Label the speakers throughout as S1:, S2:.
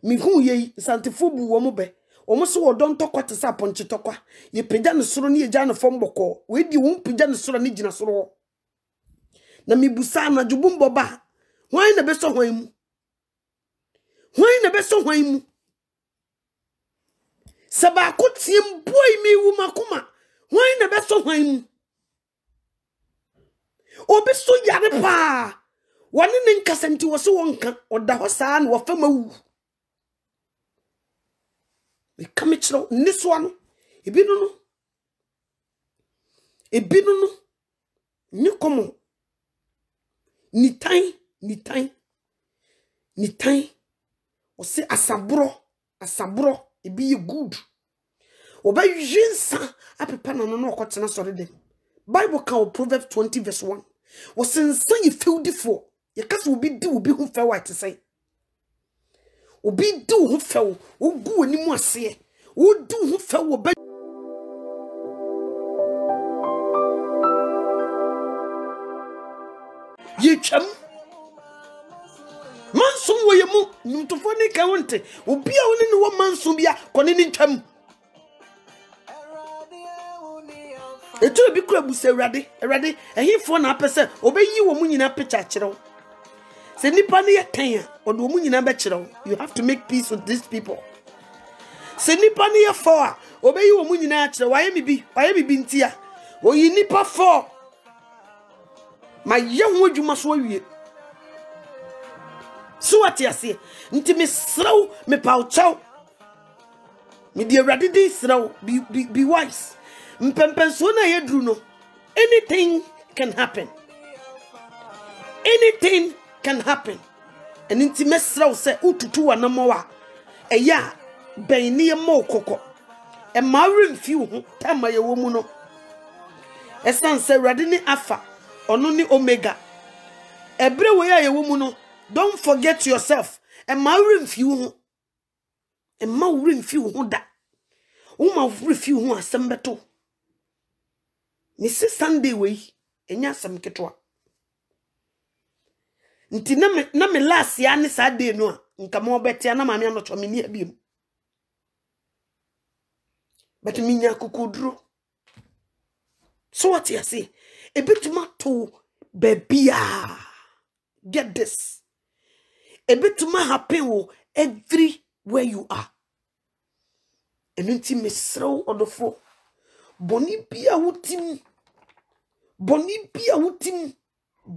S1: Mi hu ye santifo bu wo mo be. Omo so wo don tokwa te sa ponche tokwa. Ye pagya ne soro ne ye gya ne fom boko. We di wo pagya ne soro ne gina soro. Na mi busa na djubumbo ba. Hwan na be so hwan mu? Hwan na be so hwan mu? Saba ko tiem boy mi wu makoma. Hwan na be so hwan mu? Obi so yare pa. Wani ne nkasenti wo so wonka oda ho saa na wo fama wu. We come chiro niso ano. Ebi no no. Ebi no no. Ni komo. Ni tan. O se asabro ebi ye good. Oba yinsa apepa na no okotena sori dem. Bible can Proverbs 20 verse 1. O sensa ye feudifo. Ye kase obi di obi hu fe white say. Obi di hu fe wo gu animu ase. Wo di hu fe wo ba ye cham mansum wo ye mu ntofo ni ka wonte obi a woni ne wo mansum bia kone ni ntwam etu obi kura bu se erade ehifo na apese obeyi wo mu nyina picture kirew se nipa ne ye kan a odo mu nyina be kirew. You have to make peace with these people. Se nipa ne ye fo a obeyi wo mu nyina kirew waye bibi ntia oyi nipa fo ma ye ho adwuma so awie. So what you say? Nti me sraw me pauchaw. Me di erade di sraw be wise. Mpempenso na yedru no. Anything can happen. Anything can happen. And nti me sraw se ututu wa na mowa. Eya ben ni mo kokko. E ma remfi ho tama ye wo mu no. Esan se erade ni alpha ono ni omega. Ebre we ya ye wo mu no. Don't forget yourself. And my review. And my review who that. Uma review who asembeto. Mrs. Sunday way. And yasam ketwa. Nti na me last ya ni Saturday no. Nka mo beti na mami anoto me ni abiem. But minya kukudro. So what you say? A bit to bebia. Get this. A bit to my happen everywhere you are. And until me throw on the floor. Boni bia wutim.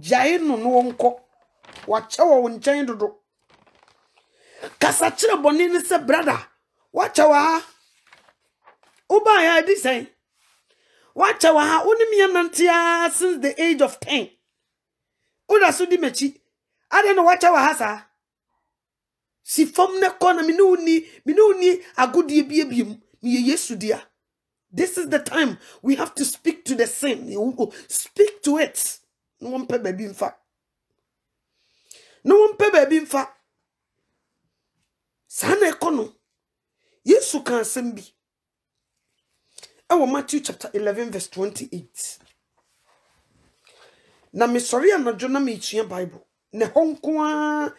S1: Jai no wonko. Wachawa wonchain dodo. Kasachira boni ni se brother. Wachawa. Uba ya di say. Wachawa unimi yanantia since the age of 10. Uda sudi mechi. I don't know wachawa hasa. Si fom ne kona minuni agudi biebiem mi yesu dia. This is the time we have to speak to the sin. Speak to it. No one pe baby mfa. No one pe baby mfa. Sana ekono. Yesu kan sembi. Ewo Matthew chapter 11 verse 28. Na me sorry anadwo na me ichia Bible. Ne honkwa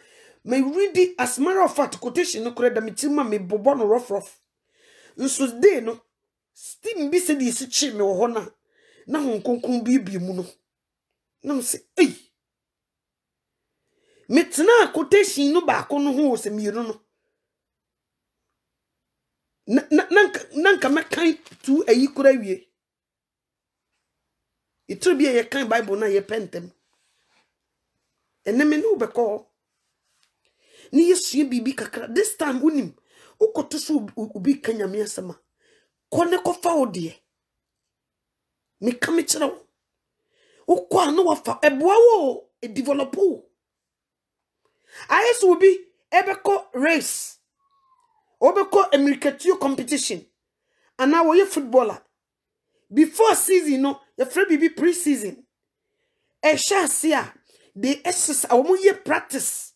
S1: me read it as matter of fact quotation no kure da mitima me bobo no rough. Nso dey no steam bi se di si chi me wo ho na honkonkon bi mu no. Na se eh. Metna quotation no ba ko no ho se miru no. Nanka mekan tu ayi kura wie. Itru bi ye kan Bible na ye pentem. Eneme no be call. Ni yesu bibi kakra this time unim ukoto so ubi kanyame asema kone kofa odie me kame kire wo ukwa no wafa eboa wo e develop wo ayesu ubi ebeko race obeko americatio competition ana wo ye footballer before season no ye free bibi pre-season e sha sia they exercise awo ye practice.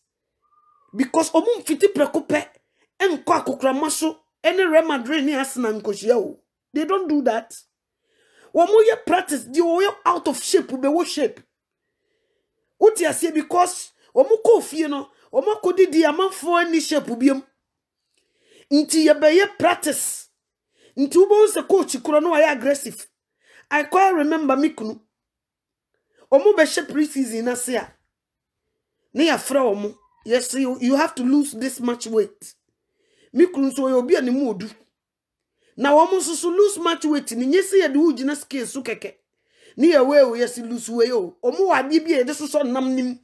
S1: Because omun fiti prekope enko akokramaso ene Real Madrid ni Arsenal nkohia o. They don't do that. Omun ye practice di o out of shape be wo shape. Uti asie because omun ko fie no omun ko didi amanfo ani shape biem. Nti ye be practice. Nti ubo se coach kura no ay aggressive. I quite remember me kunu. Omo be she pre-season na se a. Ne ya fra omo. Yes, you have to lose this much weight. Me kunu so obi ani mu odu. Na omo so lose much weight ni nyese ye de ugina scale so keke. Ni ye we yes lose we o. Omo wa bi bi e de so nam nim.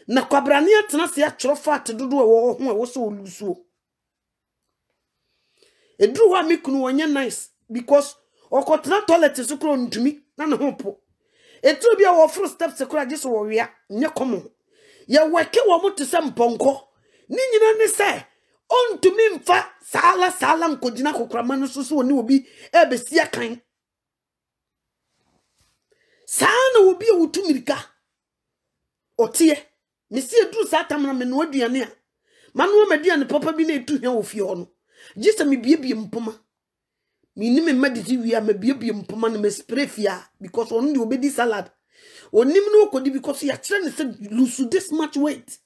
S1: Na kwabrane atena se a choro fat dodo e wo ho e wo so lose o. Edru wa me kunu wonye nice because okotena toilet so kro ntumi na ne ho po. Etru bia wo fro steps kro age so wo wia nye komo. Ye weke wo mo to se mponko. Ni nyina ne se ontumi mfa sala nkogina kokrama no so oni obi ebesia kan. Saa na obi otumirika. Otie mesi edru satam na me no aduane a. Manu maduane papa bi na etu hia ofie ho no. Jisa me biebie mpoma. Me ni me mediti wi me biebie mpoma na me spray fia because onu de obedi salad. Onim no okodi because ya kire ne say lose this much weight.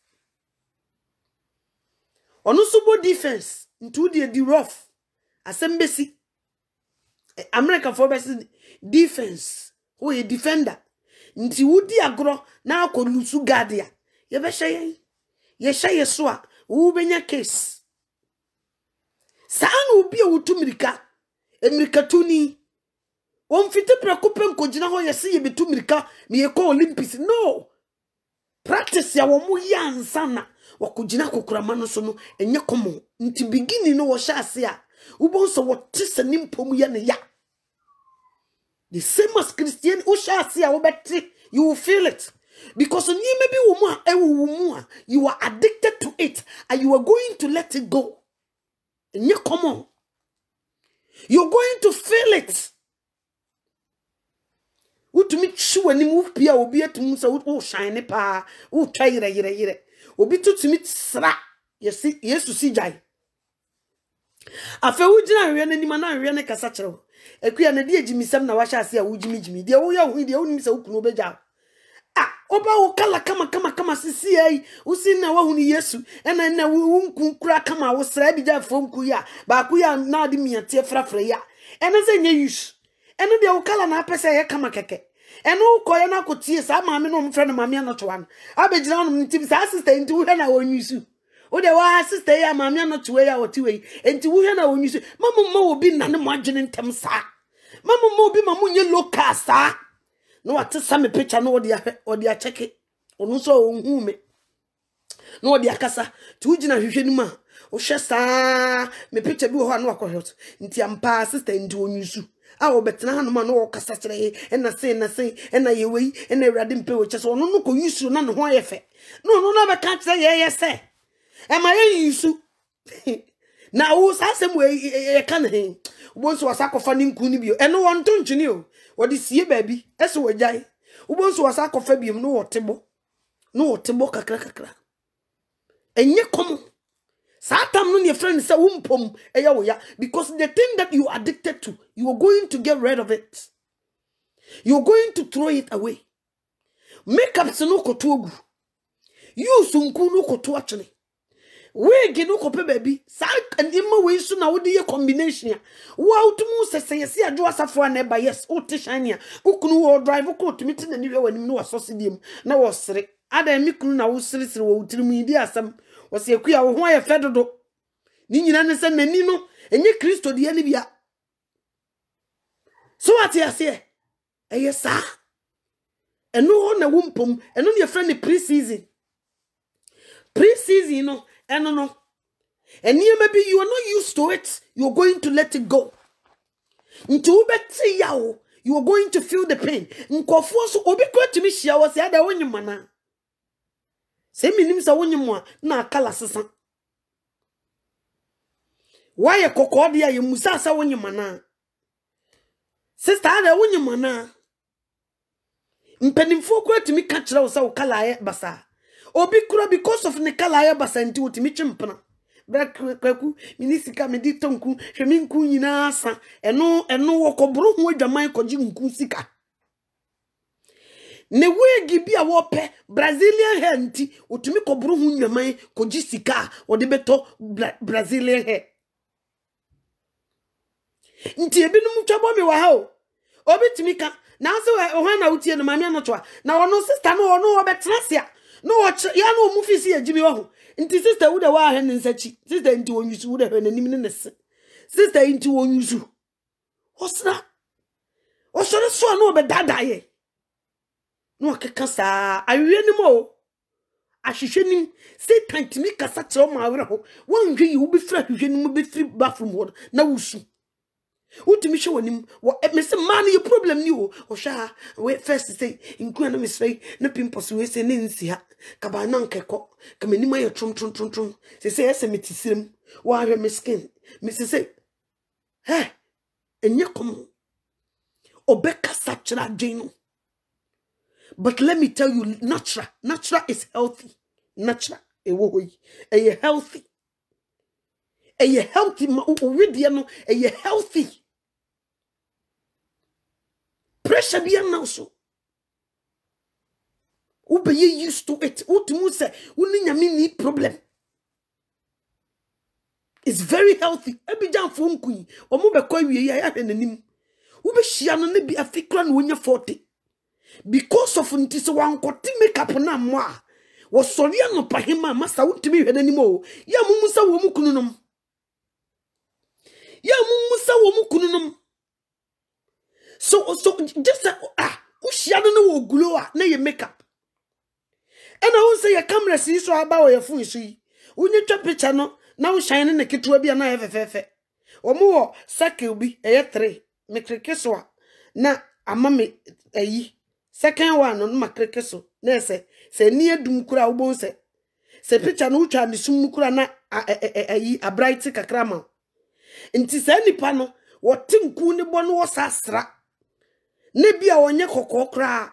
S1: Onu subo defense into the rough. Asembesi. America for best defense. Who a defender. Nti wudi agro na ko lusu guardia. Ye be hye. Ye hye so a wo benya case. Saa no bi a wotumirika. Emirika tuni. Wonfite prekope nkogina ho yesi ye betumirika me ye ko Olympics. No. Practice ya wo mu yansa na wakogina kokurama no so no enye komo. Nti beginning no wo sha ase a wo so wo tese nimpom ye ne ya. The same as Christian who shall see a better, you will feel it. Because you may be you are addicted to it and you are going to let it go. And you come on. You're going to feel it. Who to make sure when you move Pia will be at Musa who shine pa who try yere. Will be to meet sra. Yes, to see Jai. I feel we didn't any man, I ran a cassatro. Ekuya na die jimisam na washa ase a wujimi de wo ya hu de wonim se wukunu beja oba wo kala kama sisi ai usi na wahu ni Yesu na wunku kura kama wo sra bija fomku ya ba ku ya na de miate frafra ya ze nye yus de wo kala na apese ye kama keke ko ye na kotie sa maame no mfre no maame anoto an abegina no ntim sa sister nti wo na wonyusu o de wa sister ya maame anoto ya wotiwe enti wo na wonyusu mama obi na ne mo adwene ntem sa mama obi mamu nye local sa no atesa me picture no odi a check onu so onhu me no odi akasa ti ugina hwehwe ni ma o hwe sa me picture bi ho na akohwet nti ampa sister ndi onyusu a wo betena hanoma no wo kasa kire na sei na yewi na awrade mpe wo kyese onu no ko yusu na ne ho ayefe no na be ka kire ye se e ma ye yusu na wo sa sem we ka ne he ubonso wasakofa ni nku ni bio eno won to ntwini o wodi sie baabi ese wajai ubonso wasakofa biem no wotebo kakra enye komo satam no ne friend say wumpom eya wo ya because the thing that you are addicted to you are going to get rid of it, you are going to throw it away. Makeup se no koto ogu use nku no koto achene wege no kope baby sa andima we so na wodi ye combination wa utumu sese yesi adwo asafo na eba yes uti shania ukunu wo drive ko tumi ti na niwe wanim no wasosidiem na wo sere ada mi kunu na wo sere wo utirimu idi asam wose ekua wo ho aye fedodo ni nyina ne se nani no enye Kristo de ani bia so ati ase eye sa eno na wumpom eno ne friend ni pre-season no no. And maybe you are not used to it. You are going to let it go. Until you are going to feel the pain. Nkofuoso obi kwa timi shia wose ada wonyi mana. Se minim sa wonyi mo na akala sesa. Why kokodi ya musa sa wonyi mana. Sister ada wonyi mana. Mpenimfo kwa timi ka kire wo sa ukala ye basa. Obi kura because of nekala ya basanti utimi chimpana braku minisika medito nku hwemi nku nyina asa eno wokobro ho adwaman koji nku sika ne wegi bia wo pe Brazilian hair nti utimi kobro ho nwaman koji sika ode beto Brazilian hair Nti ebinom twabo me wa ha o. Obetimi ka na so ho na utie no mame anoto a na ono sister no ono obetena sia no ya no mu fisi agimi ho nti sister wo de wa he nsachi sister nti wonyusu wo de he nanim ne nese sister nti wonyusu osra osore so no obedadaye no akeka saa awie ni mo ahwehwe nim Satan timi kasa kire o ma awre ho wonhwe yi wo be fra hwehwe nim be free bathroom ho na wusu Utimi show him what Mr. Man your problem new or sha wait first to say in Kuana Miss Ray, no pimples we say Ninsia, Cabanan Keko, Kaminima your trum. They say SMT why her skin, Mrs. Say, hey, and you come Obeka Satchra Jane. But let me tell you, natural is healthy. Natural, a healthy. A healthy, a healthy. Pressure be now so. Ube ye used to it. Utimu say, uninyami need problem. It's very healthy. Ebi jam phone queen. Omo be kwa wiye ya henenim. Ube shiano ne bi afikra no wonya 40. Because of ntise wankoti makeup na mwa. Wasori ano pahima masa utimi henenim. Ya mumusa wo mu kununum. Ya mumusa wo mu kununum. So just ushiano no glow na ye makeup. And I won't say your camera sees so about your phone. See, when you drop picture no, now shining a kit will be an FFF. Or more, second be a 3. Make a kisswa. Na a mammy a ye. Second one on my cricket. Nesse, say near Dumkura Ubonse. Say picture no child the Sumukura a bright sick a crammer. In tis any panel, what Tim Cooney one was astra. Nebia on your cocoa.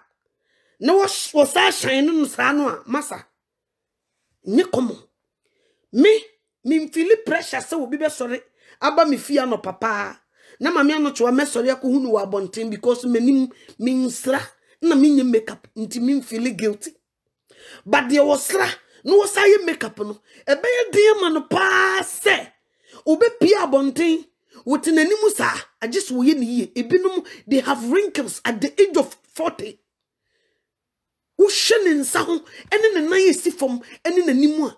S1: No was that shining sanwa, massa. Nikomo. Me feel pressure so be sorry. Aba me fear no papa. Na mami no to me sorry ko hunu wa bonten because menim minsra na minye makeup nti me feel guilty. But there was sra no say makeup no. E be dey ma no pa se. Obe pia bonten wotin animu sa. I just wo ye ni ebinom they have wrinkles at the age of 40. Ushenin saho ene ne nan yesi fom ene nanimu a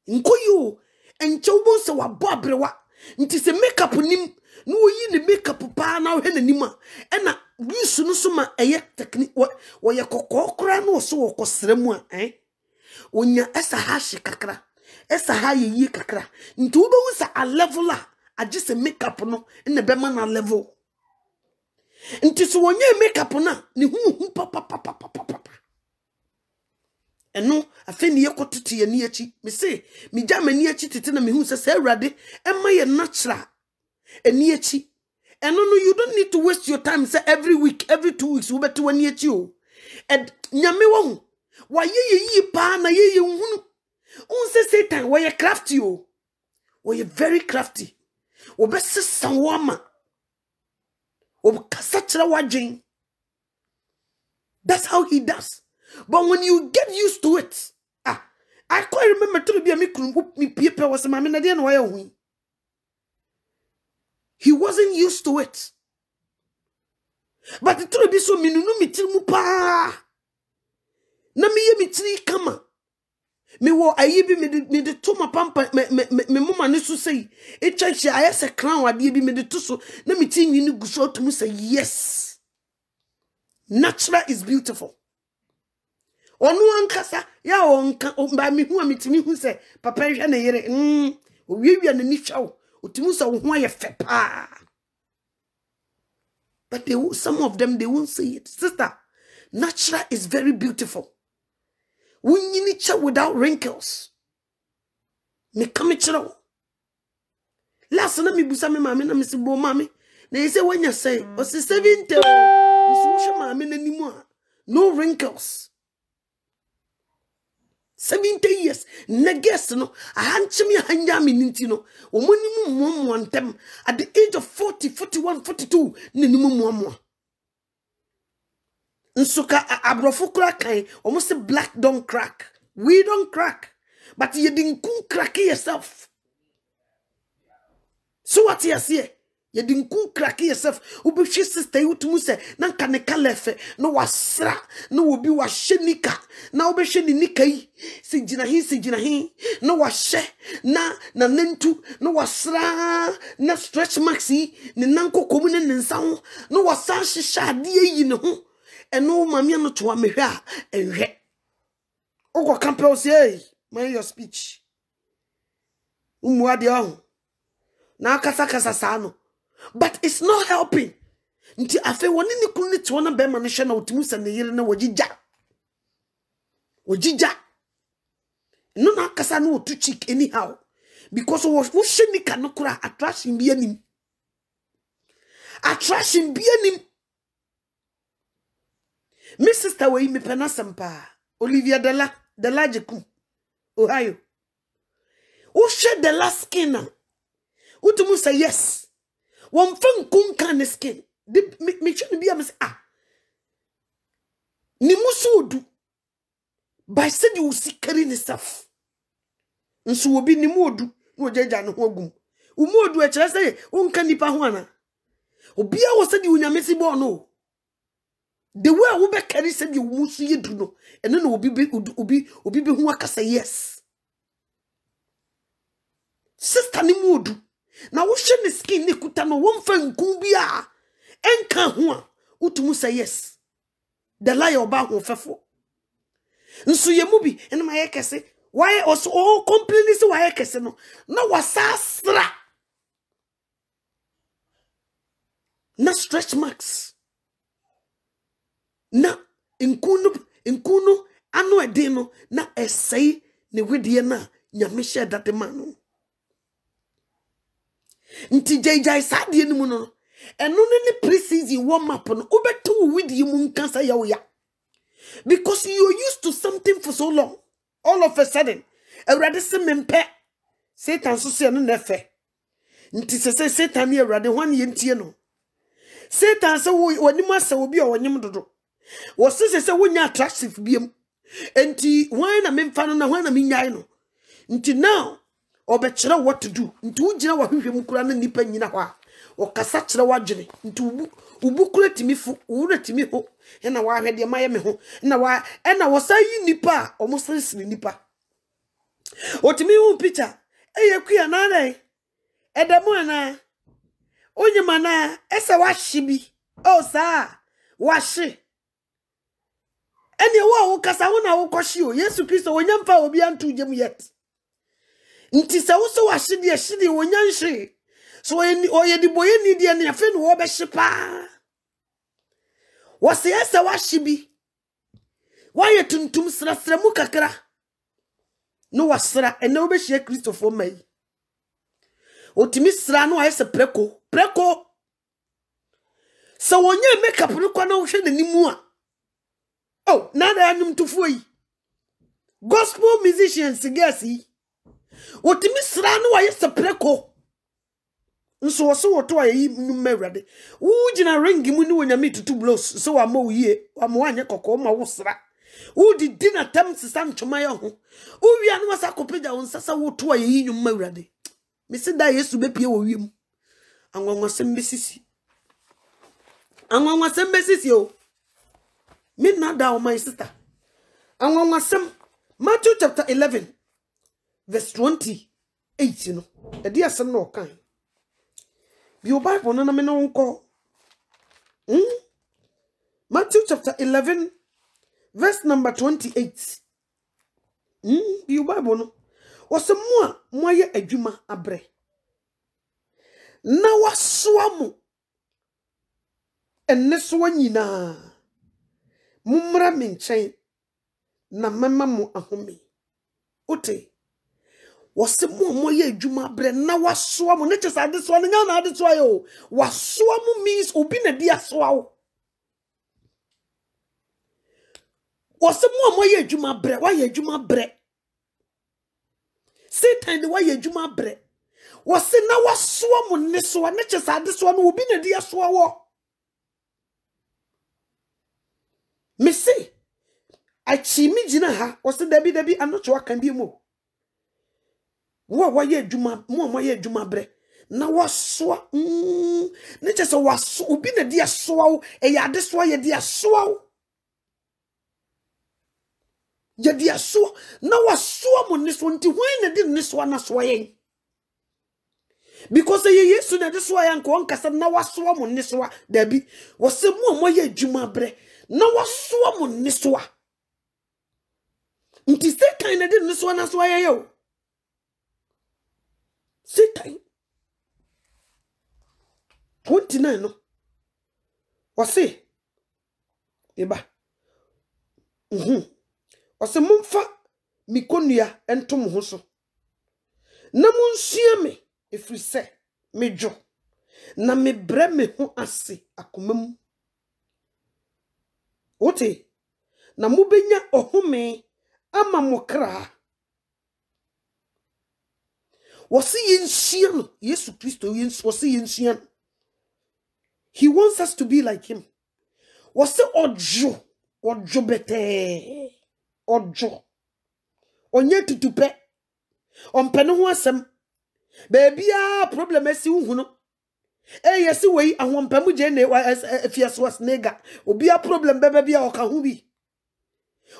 S1: nkoyo enche wo se wa bo abrewa nti se makeup nim no yi ne makeup pa na wo nanimu a ena wisu no so ma eye technique wo ye kokokora no so wo kosremu a onya esa ha hye kakra esa ha ye kakra nti wo be wo sa a level a agise makeup no ene be ma na level. Nti so wonye makeup na ne hu papa eno afi ne yekototo ye ne achi me se me ja mani achi tete na me hu se awrade ema ye natural eni achi eno no you don't need to waste your time say every week every 2 weeks wo beto wani achi o and nyame wo wa ye pa na ye hunu on se Satan wa ye crafty o wa ye very crafty wo be sesan wo ma. That's how he does. But when you get used to it, I quite remember to be a me people was my man. He wasn't used to it. But it will be so minunu mitimu pa. Na me ye mitri kama. Me wo ayi bi me de to ma pampa me mama ne so say e church I say crown ade bi me de to so na me tin ni guso to mu say yes. Natural is beautiful. Onu ankasa ya onka ba me hu amitimi hu say papa hwe na yere owiewia na ni twa otimu say wo ho aye fe pa. But some of them they won't say it. Sister, natural is very beautiful. Without wrinkles. Me come chiro. Last na me busa me mama na me se bo mama. Na you say when you say, o se 70 o so mama na nimu no wrinkles. 70 years. Na guess no. Ahanchimi hanya me ninti no. O monimu mo antem at the age of 40, 41, 42 na nimu mo. Nsuka abrofu crack almost black don't crack. We don't crack. But you didn't crack yourself. So what you say? You didn't cook crack yourself. Ubi she sister you to say, Nanka nekalefe, no wasra, no will be was shenika, now be shenika, sijinahi, no washe, na nentu, no wasra, na stretch maxi, ni nanko komune and sound, no wasashi shadi, you know, and no mamma no to amira, and re. Oko campos, yea, mind your speech. Umwadi na kasa sano. But it's not helping. Nti afe woni ni kunu ti wona be ma ne hwe na otimu sa ne yire na wogija. Wogija. No na kasa no otu chick anyhow. Because wo hwe ni kan kura attraction bi anim. Attraction bi anim. My sister we me penasempa. Olivia Dela Jekum. Ohio. Wo hwe the last skin na. Utumu say yes. One fan kun skin. Me should be a miss. Nimusu by said you see carrying stuff. And so will be Nimudu, no jaja no hogum. Umodu a chase, uncanipa huana. Obia was said you in a messy bono. The way I will be carry said you musu ye do no, and then will be who say yes. Sister Nimudu. Na wo hwe ne skin ne kuta no wo mfa nkun bia enka ho a utumu say yes the lie oba ho fefo nso ye mu bi ene ma ye kese why also all completely so why kese no na wasasra na stretch marks na nkunu ano ede no na esei ne wedie na nyame hye dade ma no nti jai sadie ni mu no eno ne pre-season warm up no obeto with you mun kansa ya oya because you're used to something for so long all of a sudden awrade se mempe Satan so se no nefe nti se Satan ne awrade hwan ye ntie no Satan se woni masa obi o wonyem dodo wo se wonya attractive biem nti hwan na memfa no na hwan na menyai no nti now obechira what to do nti ugina wahwehwem kura na nipa nyina ho a okasa kira wadwene nti ubukura timifu ura timi ho na wahwede maye me ho na wosayi nipa omosresri nipa otimi hu picture eyekua na na edemu ana onyima na ese wahyibi o sa wahye ene wo kasa ho na wo kohye o Yesu Kristo wonyamfa obi antu gem yet nti se wo so wahye wonyanhye so oye di boye ni dia na fe no wo be hyepa wo se ese wahye bi waye tuntum srasra mu kakra no wasra ene wo be hye Kristofo mai otimi sra no ayese preko so wonye makeup no kwa na wo hwe nanimu a oh na da anum tufo yi gospel musicians gasi otimi sra no ayese preko nso woso woto ayi nummerade wo gina ring mu ni wonyame tutu blows so wa ma wiye wa ma wanye kokko ma wo sra wo di dina tam sisa ntoma ya ho wo wia no wasa kopeda wo nsasa woto ayi nummerade mesi da Yesu be pie wo wiem anwanwasem besisi o me na da o my sister anwanwasem Matthew chapter 11 verse 28 no e dia sem no kan bi o Bible no na me no nko Matthew chapter 11 verse number 28 bi o Bible no wasemu a moye adwuma abre na wasoa mo enne so nyina mumra me nchen na mama mo ahome ote wasemu moye adwuma abre na wasoa mo ne chesa ade so nya na ade so ayo wasoa mo means obi na dia soa wo wasemu moye adwuma abre wa ye adwuma abre Satan the way adwuma bre wose na wasoa mo ne so na chesa ade so no obi na dia soa wo me say achimi gina ha wose dabi anocho aka bi mo wo ye adwuma mo ye adwuma bre na waswa ne chese waso obi na dia soa e ya de soa ye dia soa ye dia soa na wasoa mo ne so nti hwan na di ne soa na soa yen because ye Yesu na de soa yan ko nkasa na wasoa mo ne soa da bi wo se mo ye adwuma bre na wasoa mo ne soa nti se kan na di ne soa na soa ye yo se kan 29 no wase eba wase mumfa mikonua entom ho so na munsua me efri se mejo na me bre me ho ase akomam ote na mubenya ohome ama mokra wase yensua no Yesu Kristo wase yensua no. He wants us to be like him. Wase ojo bete ojo onye tutupe ompene ho asem baabia problem asi hu no yesi wei ahompamu je ne afiaso wasnega obia problem bebe bia oka hu bi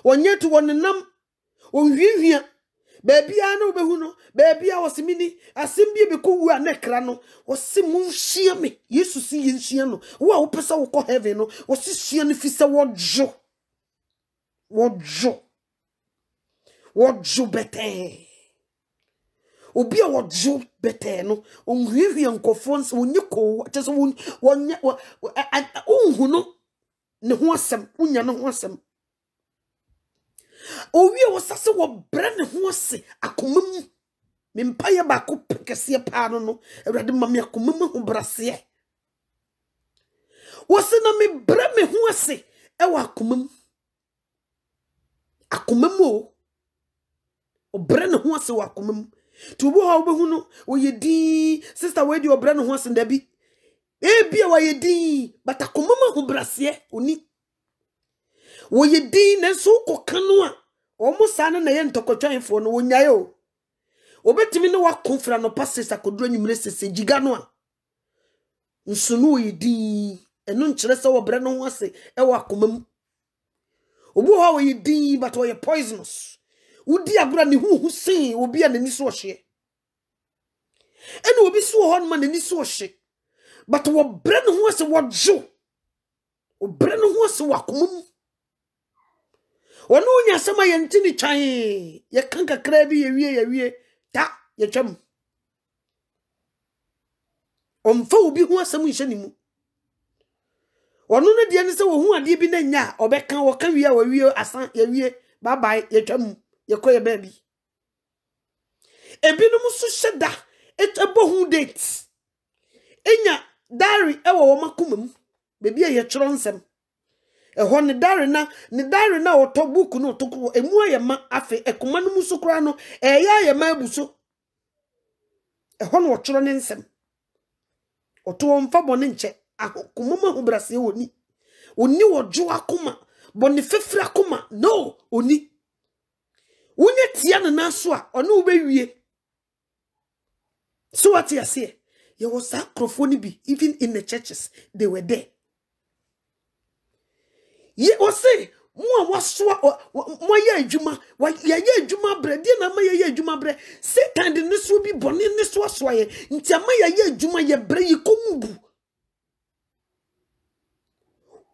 S1: onye tu wonenam onhwehwia baabia na obehu no baabia wasimini asimbie bekowu anekra no wasimu hia me Yesu si yenhia no wo a wopesa wo ko heaven no wasihia no fi se wojo bete obi a wojo bete no onhwehwia nkofo nse onye ko tese wonye onhu no ne ho asem unya ne ho asem owie wasase wo bre ne ho ase akomam mempaye ba ko pekese pa no awrade mame akomam ho brase wose na me bre me ho ase e wa akomam o bre ne ho ase wa akomam tubo ha obehu no oyedi sister we di obre ne ho ase ndabi bia wa yedi batakomam ho brase oni wo yedi ne so kokano a omusa na ye ntokotwanfo no wonyaye o obetimi ne wakonfra no passes akoduro nyumre sese giga no a nsunu yedi eno nkyere se wo bre no ho ase e wakomam obu ha wo yedi but wo ye poisonous udi agura ne hu sen obi a nani so ohye ene obi so ho no ma nani so ohye but wo bre no ho ase wojo wo bre no ho ase wakomam wonu nya sema ye ntini twan ye kanka kra bi ye wie ta ye twam omfa obi hu asem nhye nimu wonu ne de ne se wo hu ade bi na nya obeka wo ka wie a wie asan ye wie bye bye ye twam ye koye baby ebinum so hyeda etabo hu date enya diary ewo wo makomam bebi ye kyero nsem ehon ne diary na oto book no to emu ayema afi ekoma no musukura no eya ayema abuso ehon wo kyero ne nsem oto mfa bone nche akomama ho brase woni wojo akoma bone fefra akoma no oni wonye tia na naso a ono wo bewie so what you say you was sacrifice bi even in the churches they were there. Ye ose mo wasoa mo ye adwuma ye adwuma bre die na ma ye adwuma bre Satan de ne so bi bone ne so asoa ye nti ama ye adwuma ye bre ye kombu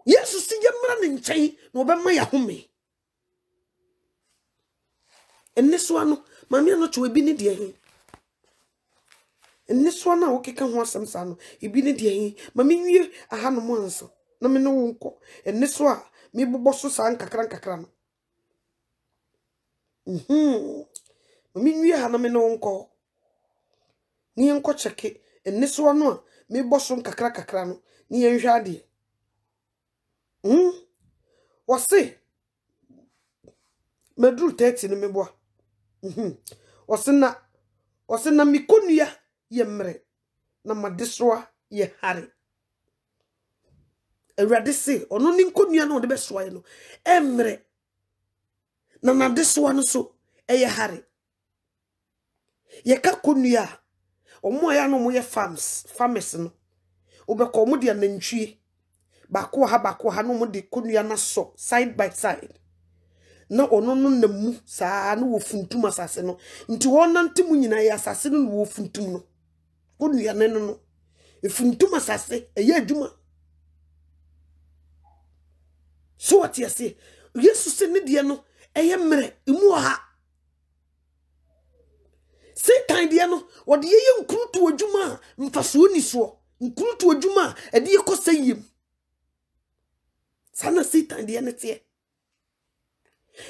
S1: Yesu si ye mra ne nchen na obema ya home enne so ano mame no to ebi ne de hin enne so na okeka ho asem sa no ebi ne de hin mame nwie aha no mo nso na me no wonko enne so a mi boboso san kakra no mi nwi ha na me no nko ni enko cheke enne so no a mi boso kakra no ni enhwa ade wose medru 30 no me boa wose na mi konua ye mre na madesoa ye hare Awurade se ono ni nkonua na ode be soaye no emre na desoa no so eye hare ye ka konua omo ya no mo ye farmers no obekọ omo de anantwie baako ha no mo de konua na so side by side na ono no namu saa no wo funtum asase no nti wonante mu nyina ya asase no wo funtum no konua ne no e funtum asase eye adwuma so what you say yesu se ne de no eye mere emu ha Satan de no wo de ye nkrutu adwuma mfaso ni so nkrutu adwuma e de ekosayem sana Satan de ne te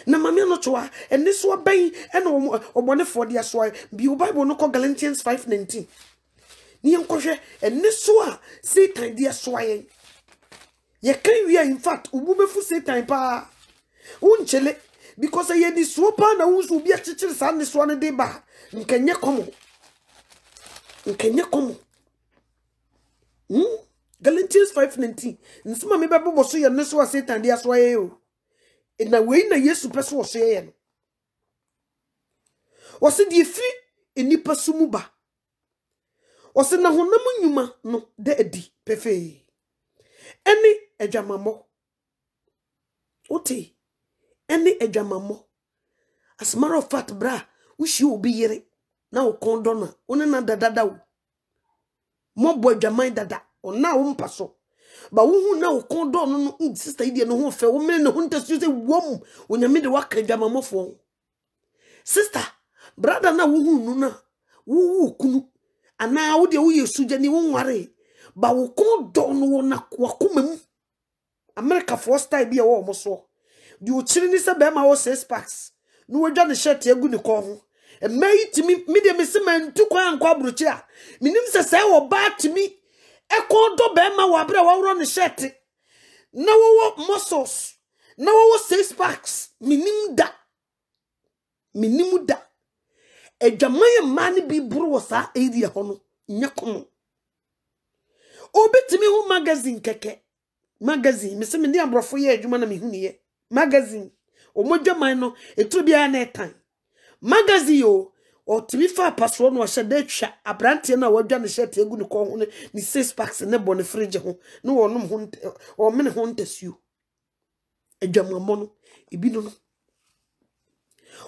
S1: na mame no choa ene so ban ene obonefo de so bi Bible no ko Galatians 5:19 ni enkohwe ene so a Satan de so ayen ye kan wi in fact ubu befu Satan pa unchele because ye di so pa na wusu bi a chichiri sa ne so ne de ba nkenye komo Galatians 5:19 nsima me bebo so ye ne so a Satan de so ayen o na we na Yesu pese wo so ye no wo se die fi enipa sumu ba wo se na honam nyuma no de adi pefe eni adwamamo oti eni adwamamo as a matter of fact bra wo shi obi yere na wo kondo na one na dada wo mo bo adwaman dada ona wo mpaso ba wo na wo kondo no sister idie no ho fe wo me no ho ntasu se wom onyame de waka adwamamofo sister brother na wo hu na wo kunu ana wo de wo yesu jani wo nware ba wo kondo no na wakomam America first time bi e wo mo so di o chiri ni se be ma wo 6 packs no wo dwa ne shirt egu ne ko ho e mai timi me de me se man tu kwa ankwa brochi a minim se se wo ba timi e kondo be ma wo abra wo ro ne shirt na wo muscles na wo 6 packs minim da edwamaye mani bi buru wo sa area ho no nyakomo obetimi hu magazine keke magazine me se me ndi abrofo ye adwuma na me hu ne magazine omodwaman no eturu bia na etan magazine yo o timi fa paso no hye da twa abrante na wadwa ne shirt egu ne ko ho ne 6 packs ne bo ne fridge ho ne wonom ho o me ne ho ntasuo adwamamo no ebi no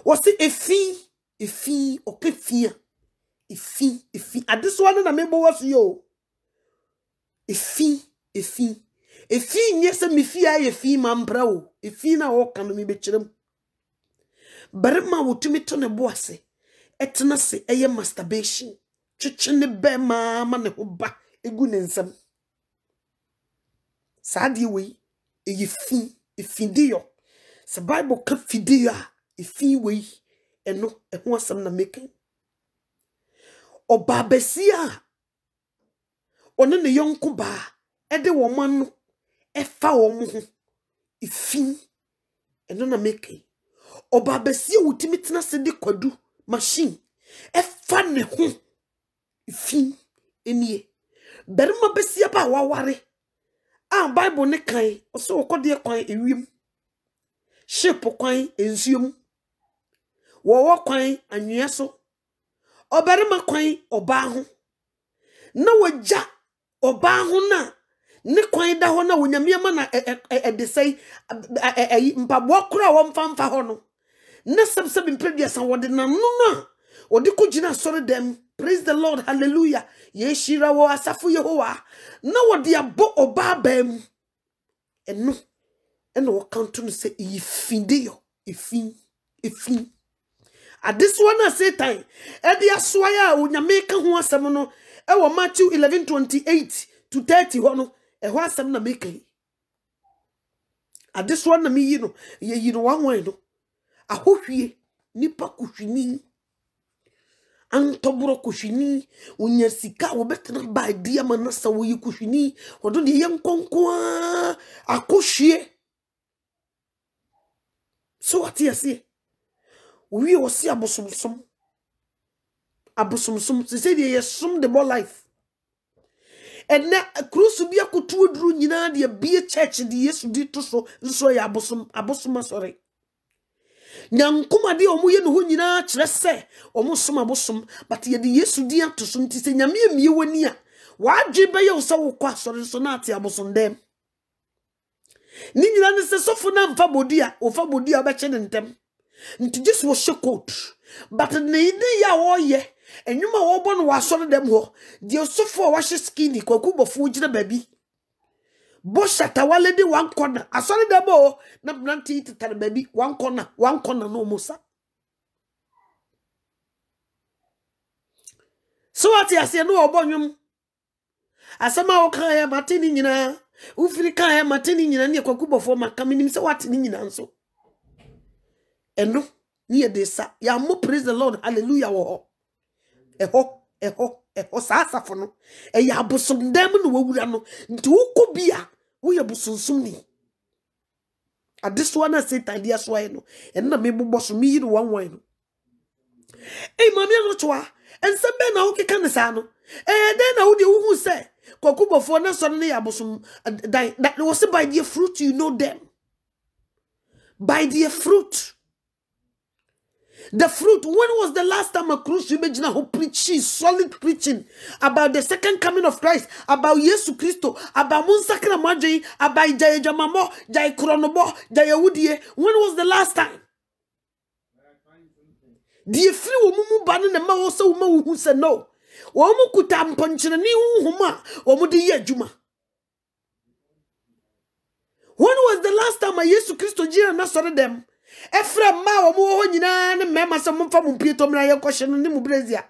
S1: wasi efi okefia efi adeso na mebo waso yo efi nyese mefi aye efi mampra o efi na wo kan me bekirem barema wotumi to ne boase etena se eye masturbation twetwe ne be ma ne ho ba egu ne nsam saade we efi dio se Bible ka fidia efi we eno eho asam na meke obabesia one ne yonko ba ede wo man no efa wo mo ho efi eno na meke obabesia wutimi tena se de kwadu machine efa ne ho efi enie berma besia ba waware a Bible ne kan o so okode kwan ewiem ship kwan ensuom wo kwan anwea so oberema kwan oba ho na wagya oba ho na ne kwan da ho na wonyamiama na edesai mpabo kura wo mfamfa ho no na sebseb impredesa wode na no na odi kugina sori dem praise the Lord hallelujah yeshira wo asafu Yehowa na wode abo oba bam eno wo kanto no se ifindeyo ifi this one na Satan edi aswaya onyame ka ho asem no e wo Matthew 11:28 to 30 ho no e ho asem na make this one na me yi no ye no wan no ahohwie nipa kuhwini antoburo kuhwini unya sika wo betena ba dia manasa wo yi kuhwini odo de ye nkonko akohwie so what you say we o si abosomsom se say dey som the more life and na cruise bia kutu oduru nyina de bia church de Yesu di to so nso ya abosom sorry nyankoma de omo ye no ho nyina kire se omo som abosom but ye de Yesu di ato so nti se nyame emie wani a waadwe be ye wo se wo kwa sori so na ate abosondem ni nyina ne se sofo na mfa bodi a wo fa bodi a be che ne ntem nti Jesu wo shekot but ne ide ya wo ye enwuma wo bo no wasori dem ho de sofo wa hye skinny kwaku bofo gire baby Boshata waledi one corner. I saw the bo na blanti to tell baby one corner no musa. So what I say no obonyum. Asama okaya matini nyina. Ufiri kaya matini nyina ni kwakubo for makaminim se what ni nyina nso. Eno ni desa ya mo praise the Lord hallelujah wo. Eho sasa fono. Ya bosom dem no wawura no. Nti woko bia we abusunsum ni adeswa na Satan dia so ayi no enna me bobbo so mi yiri wanwan no mami no toa ense be na wo keka ne sa no den na wo de wo hu se kwakubofo na so ne abusum that was by their fruit you know them by their fruit. The fruit. When was the last time a cruise imagine who preaching solid preaching about the second coming of Christ, about Yesu Christo, about Munsakra Maji, about Jaya Jamamo, Jaya Kronobo, Jaya Woodie? When was the last time? The free woman banning the man also who said no. Womu kutam punching ni huma, womudi ye juma. When was the last time a Yesu Christo Jira na sorry them? Efra ma omo ho nyina ne mema se momfa mo pieto mra ye kwhye no ne mu brazia.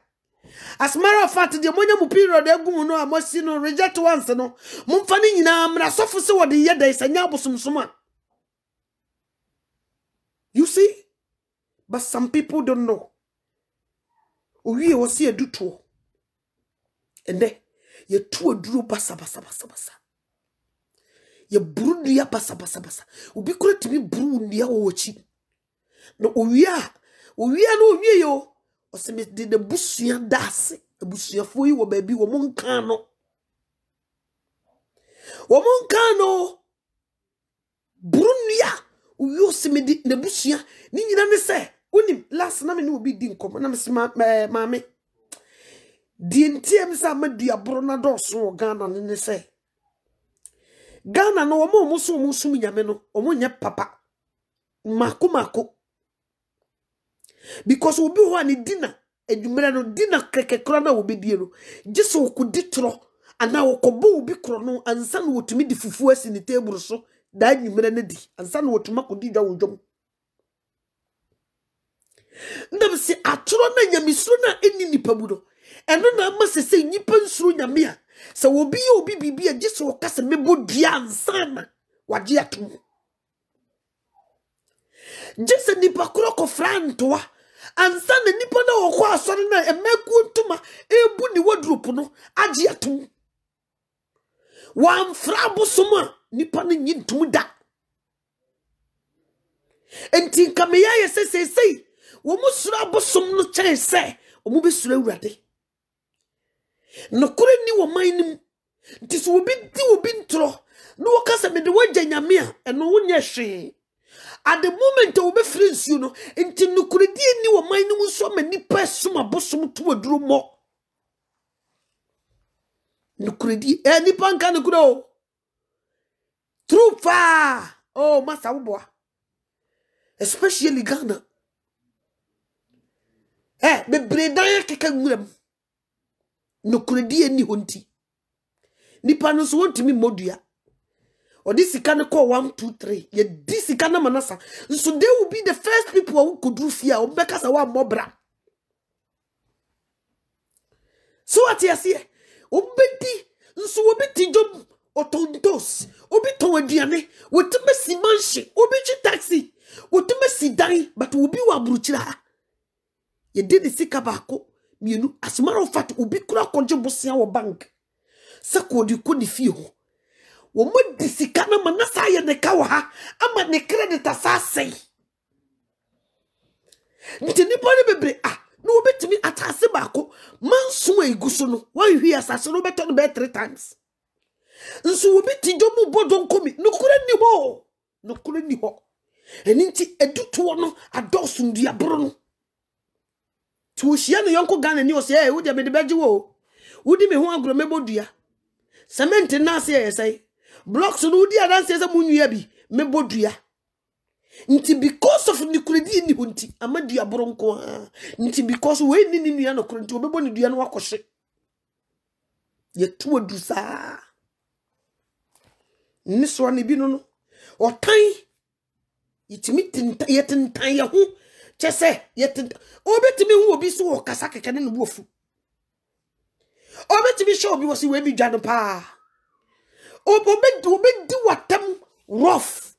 S1: As matter of fact the monya mu period agum no amosi no reject once no momfa ne nyina mra sofo se wode ye dai sanya abosomsoma. You see? But some people don't know. Owie wo se aduto. Ende ye tu aduro basa. Ye buru ya basa. Obi kura timi buru nia wo chi. No owia no owie yo. Ose me de the busua dase. Busuafo yi wo baabi wo monka no. Wo monka no. Buru nia owie ose me de the busua ni nyina ne se. Onim last na me no obi di nkom na me se maame. Di ntiem sa madua boro na doso Ghana ne se. Ghana no omo musu nyame no omo nye papa mako because obi ho ani dina edumere no dina kekekro na obi die no gese okudi tro ana okobo obi kro no ansa na wotumi di fufu asi ni table so da edumere na di ansa na wotuma kodi dwa wodwom ndam si atro na nyamisuro na eni nipa bu no eno na amasese nipa nsuro nyame a se obi bibia gese okase mebo dua ansana waje atum gese nipa kro ko frantoa ansana nipa na okwa asore na emeku ntuma ebu ni wardrobe no aje atum wan frabo soma nipa na nyintum da enti kameya yesesei wo musura bosom no kyere se omu besura awurade no kure ni wo manim nti so obi ntro no wakasa me de wagya nyame a eno wo nya hwe at the moment wo be free nsuo no nti no kure die ni wo manim so ma nipa soma bosom to aduro mo no kure die nipa nka no kure o trufa oh masa wo especially Ghana be bredan keka nguram no kredi ni honti nipa no so wontimi modua odisika ne call 1 2 3 ye disika na manasa so they will be the first people who could do fear obeka sa wa mobra so what you see obedi so obeti job otontos obi ton aduane wotime si manche obi chi taxi wotime si dan but obi wa buruchira ye did sika bako mienu as matter of fact obi kura konje bosia wo bank sako di ko di fie ho wo mo di sika na manasa ye ne ka wo ha ama ne credit asase ntini body bebre no obetimi atase bako manso eguso no wan hwi asase no beto no be 3 times nso obeti jomu bodon komi no kura ni ho Eninti eduto no adosu nduabro no. Tu hia no yonko Ghana ni o se e wo de me de beje wo. Wudi me ho agro mebodua. Cement na se yesai. Blocks no wudi adanse se munua bi mebodua. Nti because of nikuredi ni hunti amadua bronko a. Nti because we ni nua no kro nti obebo ni dua no wakɔhye. Ye tu adusa. Ni so ne bi no. Otan yitimi yetentan ye ho chese yetentan obetimi hu obi so okasa keke ne no ofu. Obetimi show obi wasi we bi dwano pa. Obedi watam rough.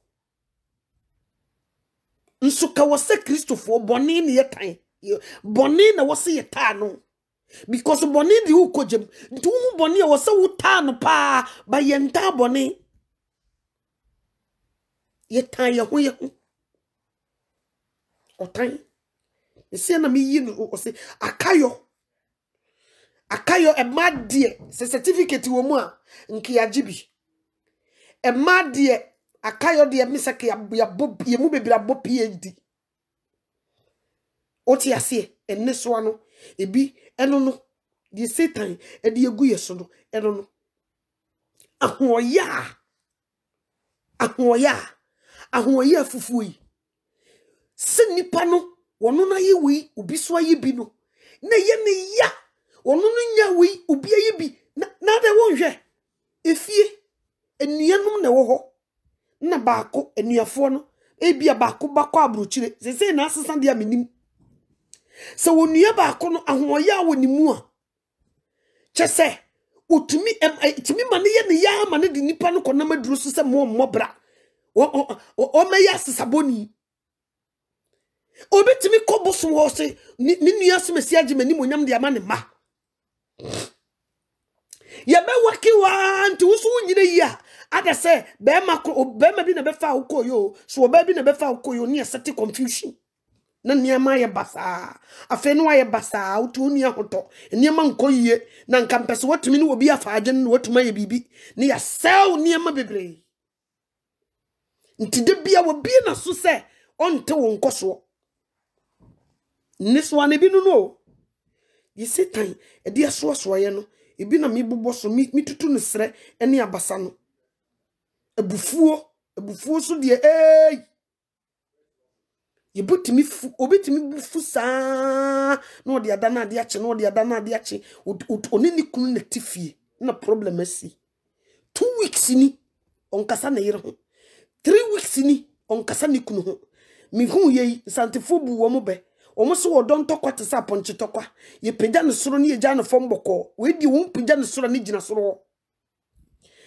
S1: Nsuka wase Christopher boni ne yetan. Boni na wase yetan no. Because boni di ukojem. Ntu hu boni wase wuta no pa ba yenta boni. Yetan ye ho. Otan. Ese na me yi no o se akayo emadie se certificate wo mu a nki agibi. Emadie akayo de misake ya bob ye mu bebira bob PhD. Oti ase enne so ano ebi eno no di Satan e de egu yeso no eno no ahoya fufuyi se nipa no wono na ye wi obi so aye bi no na ye ne ya wono no nya wi obi aye bi na de wonhwe efie enuanum na wo ho na baako enuafo no ebia baako bako abrochire se na asesa de aminim se wonua baako no ahoya wonimu a chese utumi timi mane ye ne ya mane de nipa no kona maduro so se mo mmobra o meya sesaboni obetimi koboso wo se ni nua so mesi agimani monyam de ama ne ma ye be waki wa nti wusu nyire yi a ada se be ma bi na be fa ukoyo so be bi na be fa ukoyo ni seti confusion na niama ye basa afa no ye basa utu ni ahoto niama nkoyie na nkampese watumi ni obi afa agye no watuma ye bibi ni ya sell niama bebre nti de bia wo bi na so se onte wo nkoso niso ane bi no ye Satan e de so ye no ebi na me bobbo so mi tutu ne sre ene abasa no ebufuo so de ye butimi fu obetimi bufu saa no de adana ade ache no de adana ade ache onini kunu na tifie na problem asi 2 weeks ni onkasa na yire ho 3 weeks ni onkasa ni kunu ho mi hu ye santifo bu wo mo be omo so wodon tokwa te sa ponche tokwa ye pegya ne soro ne ye gya ne fom boko we di wo pegya ne soro ne gina soro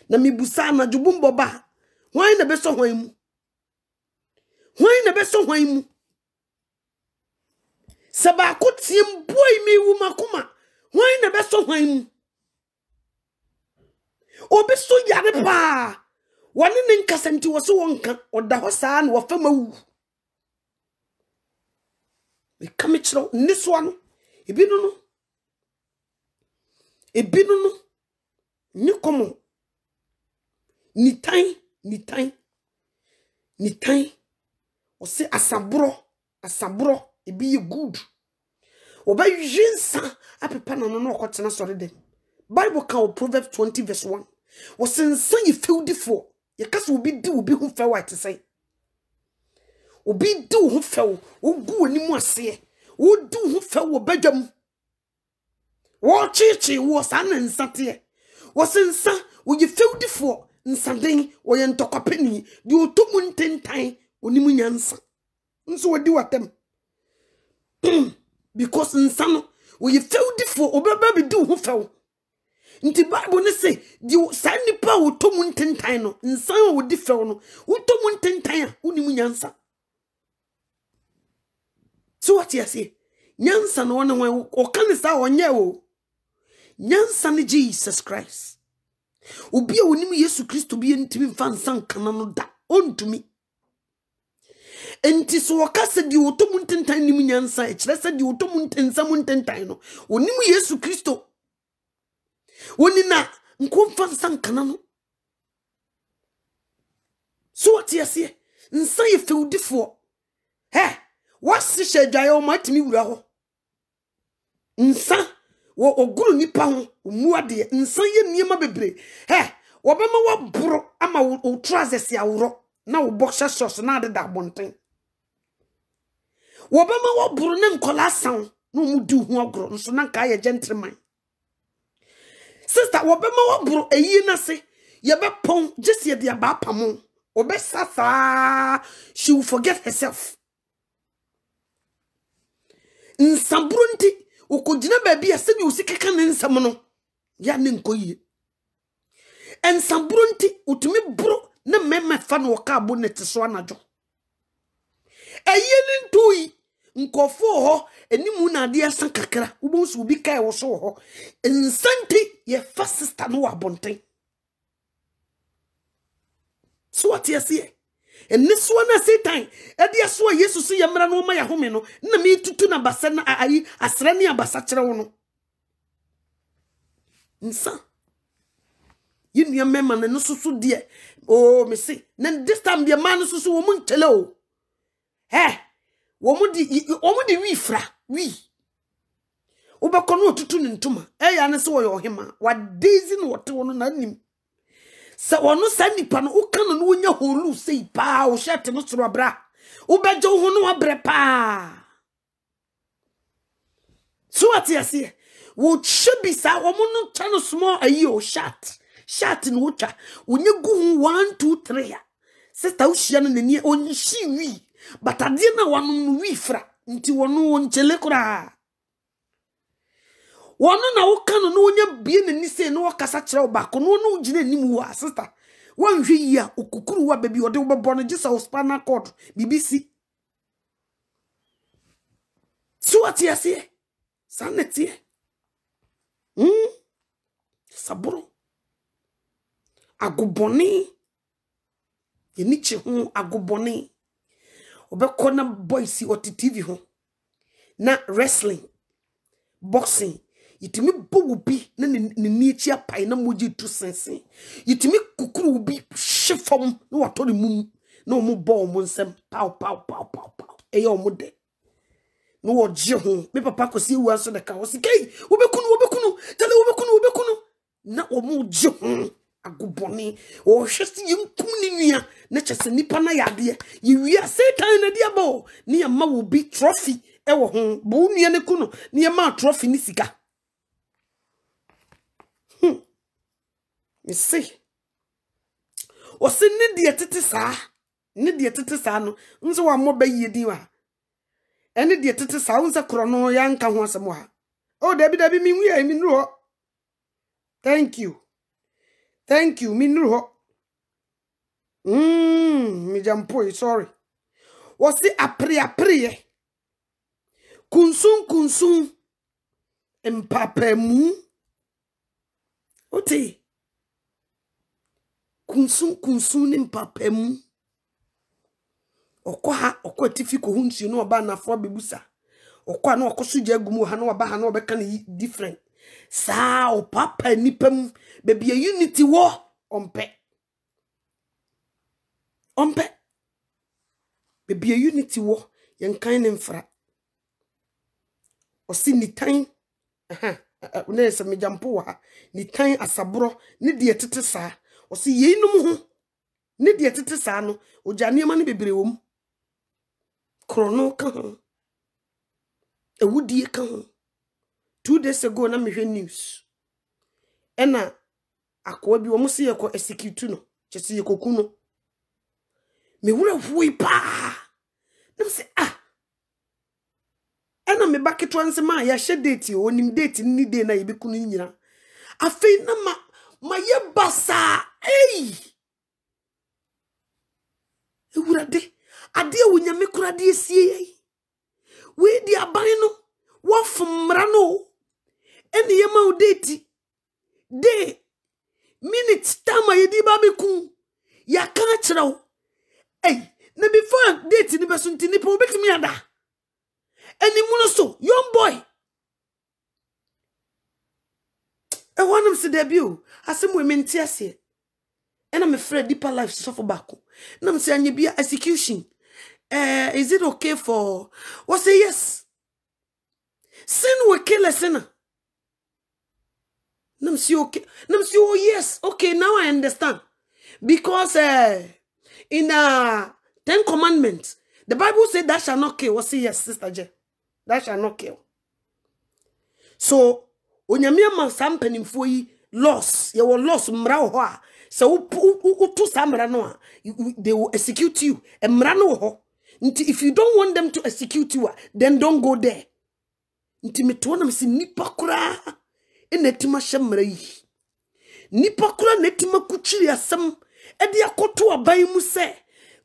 S1: na mi busa na jubumbo ba hwan na be so hwan mu saba kotim boy mi wu makoma hwan na be so hwan mu obi so yare pa wani ne nkasenti wo so wonka oda ho saa na wo fama wu we come chiro niso ano ebi no ni komo ni tan o se asabro ebi ye good oba yinsa apepa na no okotena sori dem Bible can Proverbs 20 verse 1 o se nsa ye feudifo ye kasa obi di obi hu fe white say obi di hu fe ogu onimu ase wo di hu fe wo badwam wo chichi wo sansate wo se nsa wo ye feudifo nsaden wo ye ntokopeni di otomu ntentan onimu nyansa nso wadi watem because nsano wo ye feudifo obeba bi di hu fe nti Bible ne say di sanipa wo tomu ntentan no nsan wo di fe no wo tomu ntentan a onimu nyansa so what you say nyansa no wona wan o kan sa onye o nyansa ne Jesus Christ obi a onimu Yesu Kristo bi ntimi mfa nsan kana no da ontumi enti so wakase di otomu ntentan nimu nyansa e kire se di otomu ntensam ntentan no onimu Yesu Kristo woni na nko mfa nsan kana no so what you say nsa ye feudifo he wasi hye o matimi wura ho nsa wo oguru nipa ho muade nsa ye niema bebre he wo bema wo boro ama wo trousers ya woro na wo boxer shorts na adeda bonten wo bema wo boro ne nkola san no mu di hu ogro nso na nka ye gentleman sister wo bema wo boro eyi na se ye be pon just ye dia ba pamo obe sasa she will forget herself nsambronti ukujina baby asedi usikeka ne nsam no ya ne nkoyie ensambronti utumi bro na mema fa no ka abo nete so anajo eyeni ntoi nkofo ho enimu na ade asan kakra ubonsu ubi kai wo so ho nsanti ye fa sister no abonten so what you see and this one Satan edi aso Jesus ye mra no ma ya home no na me tutu na basa na ayi asrani abasa kire wo no nsa yinu mema na no susu de oh me see na this time the man susu wo mu ntele o wo mu di wi fra wi ubako no tutu ni ntuma ya ne se wo yo hema wa daisy no wote wo no na nim sa wono sa nipa no uka no wonya holu sei pa o shete no soro bra ubeje ho no abre pa so atiase wo chibi sa wo no cha no small ayi o shat no ucha wonya gu 1 2 3 sister wo hia no nani onyi wi but ade na wanu wi fra nti wono onchele kura wono na woka no no wonya bie nani se no wakasa kire obako no no ugina nim wa sister wanhwe yi a okukuru wa baby ode wo bebo no gisa spinal cord BBC so atiase sanete saburo aguboni yeniche ho aguboni obekọ na boys oti TV ho na wrestling boxing yitimi bogu bi na ni chi apai na moji tu sense yitimi kukuru bi shefom na wato ne mum na omo bo omo nsem pow eya omo de no oje ho me papa kosi ewu aso de ka wo sikei wobekunu tale wobekunu na omo je ho aguboni o hwesi yinkum ni nua na chese nipa na yade ye wia Satan na dia bo ni ma wo bi trophy ewo ho bo nua ne kuno ni ma trophy ni sika you see o se ne dia tete saa no nso wa mo ba yedi wa ene dia tete saa unsa kro no ya nka ho asem ha o dabi mi wi mi nro thank you mi nro mi jampo sorry o se apre kunsun empapemu ote kunsun empapemu okwa tifiko hunsi no oba na afro bebusa okwa na okosuja agumu ha na oba ha na obeka na different sa o papa nipam baby unity wo ompe baby unity wo yenkan ne mfra osi nitan una se mejampo wa nitan asabro ne de tete saa osi yeinum ho ne de tete saa no ojane ma ne bebre wom krono ka ho ewudie ka ho 2 days ago na mehwe news ena akwa bi wo se yekọ execute no chese yekoku no me wura hoi pa na se ena me baketwa nse ma ya hye date onim date ni de na yebekunu nyina afei na ma ye basa ewura de ade awunyame kura de esie we di aban no wo fomra no ene ye ma date de minutes time yedi ba meku ya kan kirawo na before date ni beso ntini po betimi ada eni muno so young boy e wanam se debut asem we mentiase And I'm afraid deeper life suffer back. And I'm saying you be execution. Is it okay for what say yes? Sin will kill a sinner. Nam see okay. Nam see oh yes. Okay, now I understand. Because in 10 commandments, the Bible said that shall not kill. What say yes, Sister J? That shall not kill. So when you mean sampling for you loss, you will loss mra. So to samra no, they will execute you. And mrano. If you don't want them to execute you, then don't go there. Nti metona msi nipa kura enetima shamra yi. Nipa kura netima kuchiri asam edi akoto aban mu se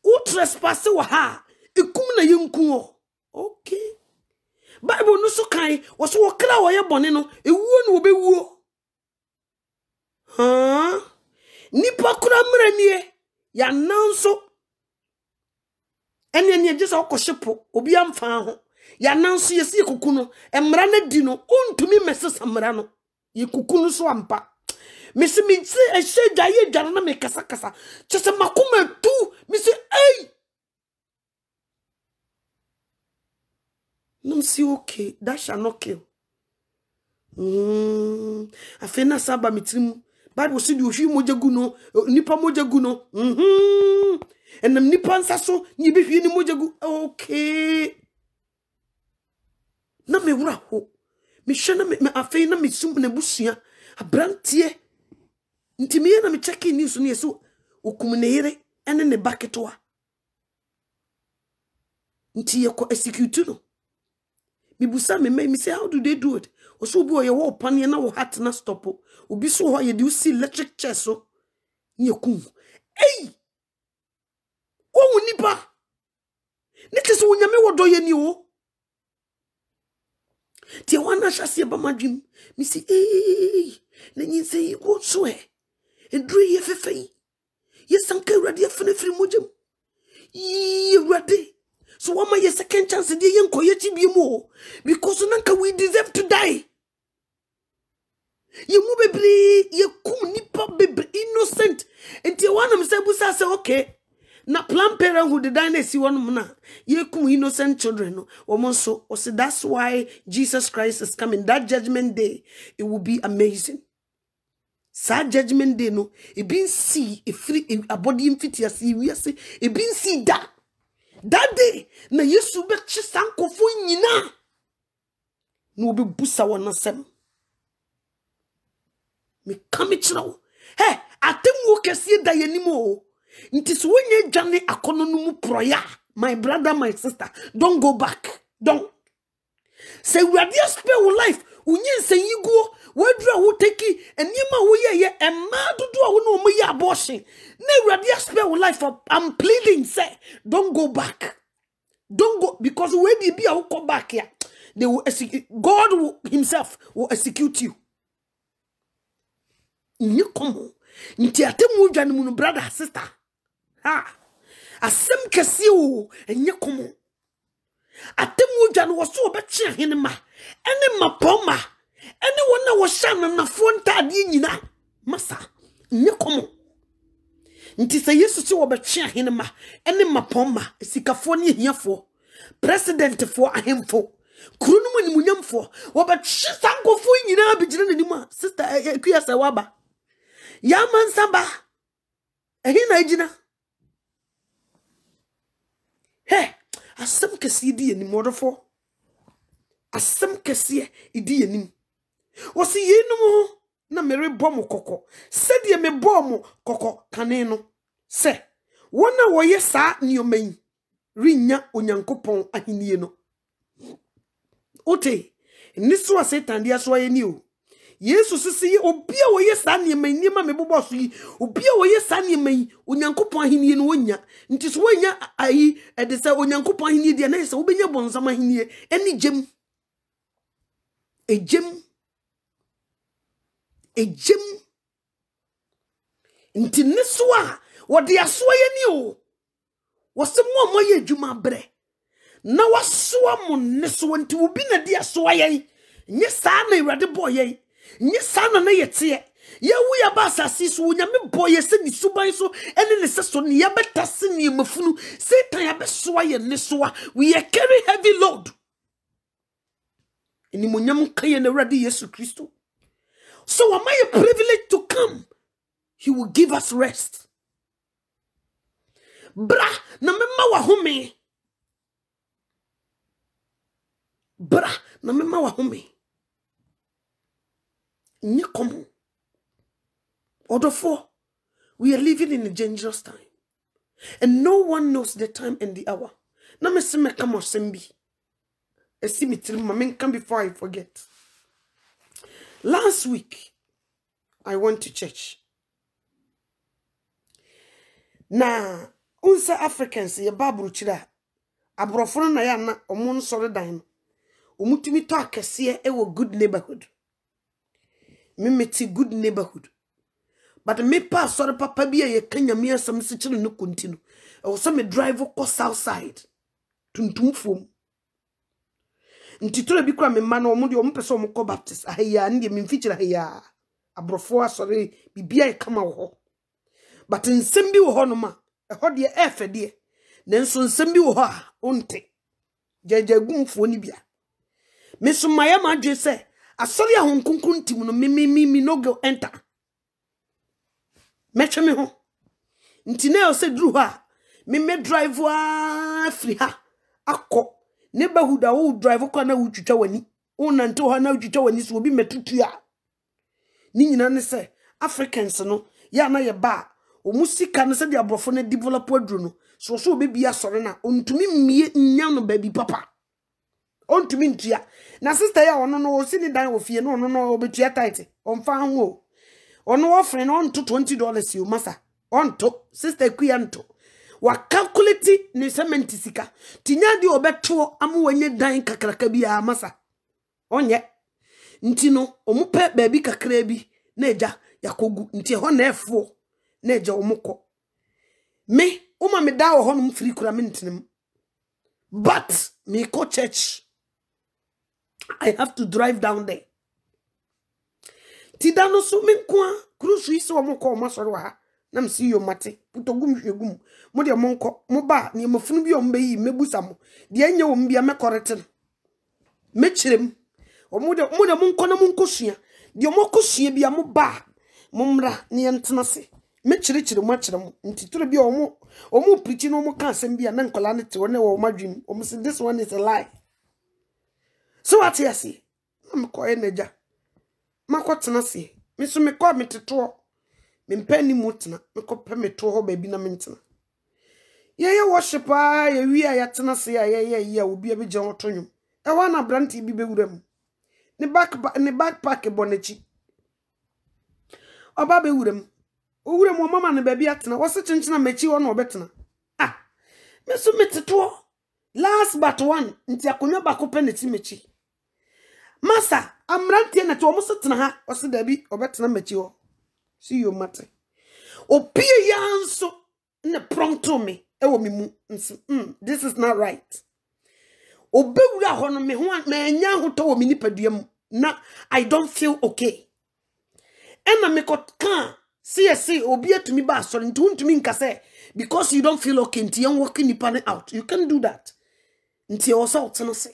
S1: u trespass wa ha ekum na yenku. Okay. Bible no so kan wo so wokra wo ye bone no ewuo no obewuo. Nipa kura mranie ya nanso ene jesa okoshepo obi amfa ho ya nanso yesi kuku no emra na di no ontumi mesesa mra no ye kuku no so ampa misi minti ehyeja ye dware na me kasa kasa chese makoma tu misi ei no si okay that shall not kill afena saba mitrim Bible said you hwi mojagu no nipa mojagu no enam nipa nsa so ni be hwi ni mojagu okay na me wura ho me hwe na me afei na me sum na busua abrantie ntimi ye na me check in news no yeso okum ne yire ene ne baketoa nti ye ko execute no me busa me say how do they do it oso bi o ye wo pan na wo heart na stop obi so ho ye do see electric chair so ni ekum ei wo nipa ne tese wo nyame wodo ye ni o ti wana shase ba madwim mi si na nyi sei wo so edru ye fefei ye sanka urade afene firi mojem ye urade so wama ye second chance de ye nkoye chi bi mu because nanka we deserve to die ye mu bebre ye kum nipa bebre innocent enti wana msebusa say okay na plan parenthood dynasty one na ye kum innocent children no omonso o say that's why Jesus Christ is coming. That judgment day it will be amazing. Sad judgment day no e bin see e free a body infiti as we say e bin see that day na Yesu be chisankofo nyina no be busa wona sem me kame chiro he atemu kese da yanimo nti so wonye dwane akono no mu proya my brother my sister don't go back don't say we are there spare life unyin say yigo wadura wo teki enima wo ye emma dodo wo no mo ye abortion na we are there spare life I'm pleading say don't go back. Don't go because when you be a come back here, they will execute. God will, himself will execute you. You come, nti atemu dwane mu brother sister. Asem kesi o enye come. Atemu dwane wo so obeche hene ma. Ene mapoma. Ene wona wo sha na fonta ade nyina. Masa, enye come. Nti se Yesu se wo betwe ahene ma ene mapoma sikafo ne hiafo president for ahemfo krunu mu nimunyamfo wo betwe sankofo nyina bigire nanim a sister akuya se waba ya mansaba ehina agina he asem kesi di enim wodofo asem kesi idi enim wo se yenum na mere bomo koko sedie me bomo koko kane no se wona woye sa nioman rinya onyankopon ahenie no ote niso Satan dia so ye ni o Yesu sisi obia woye sa nioman niema me bobo so yi obia woye sa nioman onyankopon ahenie no wonya nti so wonya ayi e de se onyankopon ahenie dia na se wobenya bonsam ahenie eni gem ejem nti neswa wode asoye ni o wose mo ye dwuma bre na wasoa mo neswa nti obi na di asoye nye sa na Awurade boye nye sa na yete Ya we abasa sis wo nyame boy se ni suban so ene ne seso ne ya betase ne mafunu Satan ya besoa ye ne soa we carry heavy load eni monyam kaye na Awurade Yesu Kristo so am I a privilege to come he will give us rest bra na mema wa home bra na mema wa home nye komo Odofo, we are living in a dangerous time. And no one knows the time and the hour. Na me se me come osembi. E si mi till mamen come before I forget. Last week, I went to church. Na, unsa Africans ye babru chira. Abrofo na ya na omo nsore dan. Omutumi to akese e wo good neighborhood. Me meti good neighborhood. But me pass sorry papa bi ye kanya me asam se kire no continue. E wo so me drive ko south side. Tuntum fom. Ntitoro bi kwa me ma na omo de omo pese omo ko baptist. Ahya ne me mfikyira ahya. Abrofo asori bibia e kama wo ho. But nsem bi wo ho no ma. E ho de e fe de. Nenso nsem bi wo ho a onte. Jajagumfo ni bia. Me so maya ma dwe se asori ahonkunkun tim no me no go enter. Meche me ho. Ntine o se dru ha. Me drive wa free ha. Akọ. Neighborhood a wo drive kwa na wutwitwa wani. O nante ho na wutwitwa wani so obi metutu a. Ni nyina ne se Africans no ya na ye ba. O musika no se de abrofo na develop adru no. So obi bia sore na ontumi mmie nya no baby papa. Ontumi ntua. Na sister ya ono no o si ni dan ofie no ono no obetua tight. Omfa ho. Ono offering on to $20 you masa. On to sister kuya nto. Wa calculate ni sementi sika. Tinya di obeto amu wenye dan kakraka bi ya masa. Onye. Nti no omupe baby kakra bi na eja yakogu. Nti ho na efo na eja omukọ. Me uma me da ho no mfiri kura me ntinem. But me go church. I have to drive down there. Tidano so menkwa cruise yi so mo ko masoro ha na msi yo mate putogum hwegum mo de mo nko mo ba ne mafunu bi o mbe yi mebusa mo de anya wo mbia me correct me kirem o mo de mo nko na mo nkosua de mo kosua bia mo ba mo mra ne yentena se me kire mo akire mo ntitoro bia o mo preach no mo kan asem bia na nkola ne te wona wo madwim o mo say this one is a lie so what you say na me ko eneja makotena se me so me ko meteto me mpani mutena me ko pe meto ho ba bi na mentena ye worship a ye wi a yatena se a ye obi a be je hotonwum e wa na branti bi bewuram ne backpack bonachi oba bewuram owuram o mama ne ba bi atena wo se chenchena machi wo na obetena ah me so meteto last but one nti akonwa bako pe ne ti machi masa amrantie na to omusetena ha ose dabi obetena machi ho see you mate opie yanso ne prompto me e wo mimu this is not right obewura ho no me ho na anya ho to wo minipaduam na I don't feel okay ena me kan see obi atumi ba so ntumi nka say because you don't feel okay nti yan working nipa out you can do that nti o so tena say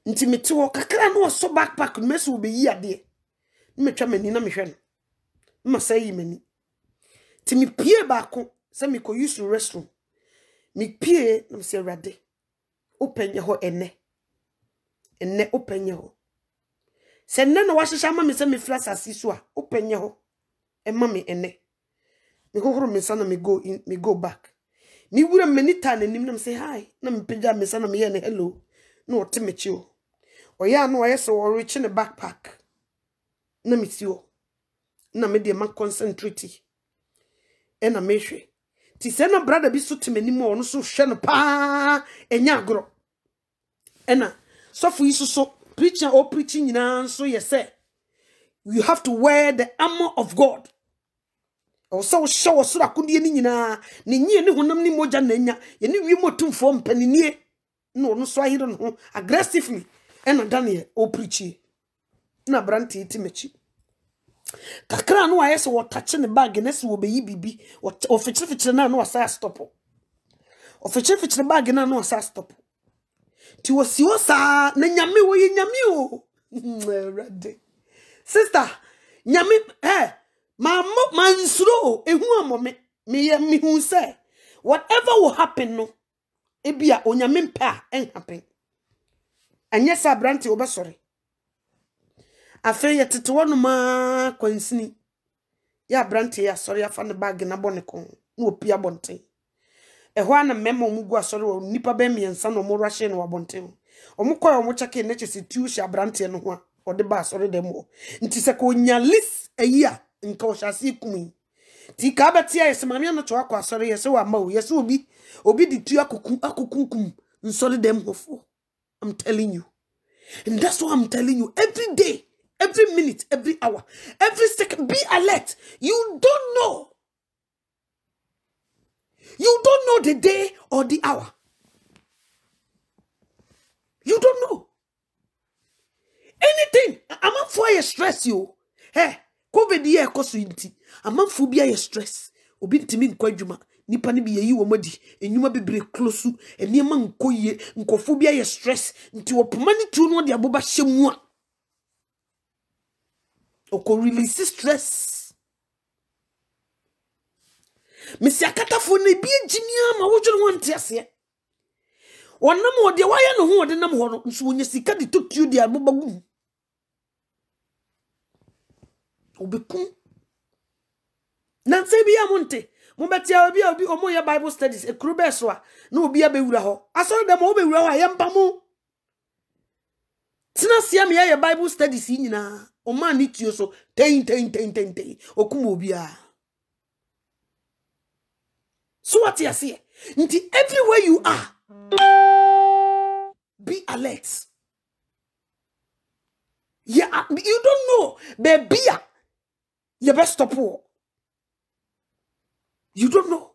S1: nti metewo kakra no so backpack meso obeyi ade metwa mani na mehwe no masayi mani ti me pie baako se me ko use restroom me pie na me se rade openye ho ene openye ho se nne no wahyehyɛ ma me se me flas asiso a openye ho ma me ene me hohoro me sana me go back me wura mani ta nanim na me se hi na me pagya me sana me ye ne hello no otemechi o oya no ayeso wo reach ne backpack na me si o na me de ma concentrate e na me hwe ti se na brother bi so temanimo o no so hwe no pa enya agro e na sofu yi so preaching nyina so ye say you have to wear the armor of God also show so akudie ni nyina ne nyie ne honam ni moja na nya ye ne wi motumfo mpaninie no so ahiro no aggressively and Daniel o preach na branti itimechi kakra no ayese wo touch ne bag na se wo beyi bibi o fichire na no asa stop o fichire bag na no asa stop ti wo si wo sa na nyame wo ye nyame o ready sister nyame mansuro ehu amome me hu say whatever will happen no ebia onyame mpa en happen anya sa branti obesore afa yetete wono ma kwansini ya branti ya sori afa ne bag na bone kon na opia bonten eho ana memo mugu asori wo nipa be miensa no mo rahye no wabonten omukoy omuchake ne chese tuusha branti no ho a ode ba asori dem wo nti se ko nya list eya nka o hyase kumi ti ka betia yes mame no to akwa asori yes wa ma o yes obi di tu akukunkum nsori dem hofo. I'm telling you. And that's what I'm telling you. Every day, every minute, every hour, every second, be alert. You don't know. You don't know the day or the hour. You don't know. Anything. I'm not for your stress, you. Hey, COVID year koso inti. I'm not for your stress. Obi ntimi nkwadwuma. Nipa ni bi yeyi wo madi enwuma bebre close eniema nkoye nkofobia ye stress nti opomani tu no de aboba hyemu a oko release stress mesi akatafo na bi ejimia ma wodwere wonte ase wonam wo de waya no ho de nam ho no nso wonya sika de totuo de aboba gum obekum nanse bi amonte Mubetia obi omo ya Bible studies e krube so a na obi abewura ho asoro dem obewura ho ayempa mu tina sia me ya Bible studies nyina o ma ni tio so ten okum obi a so what you see nti everywhere you are be alert. Yeah, you don't know baby you best stop war. You don't know.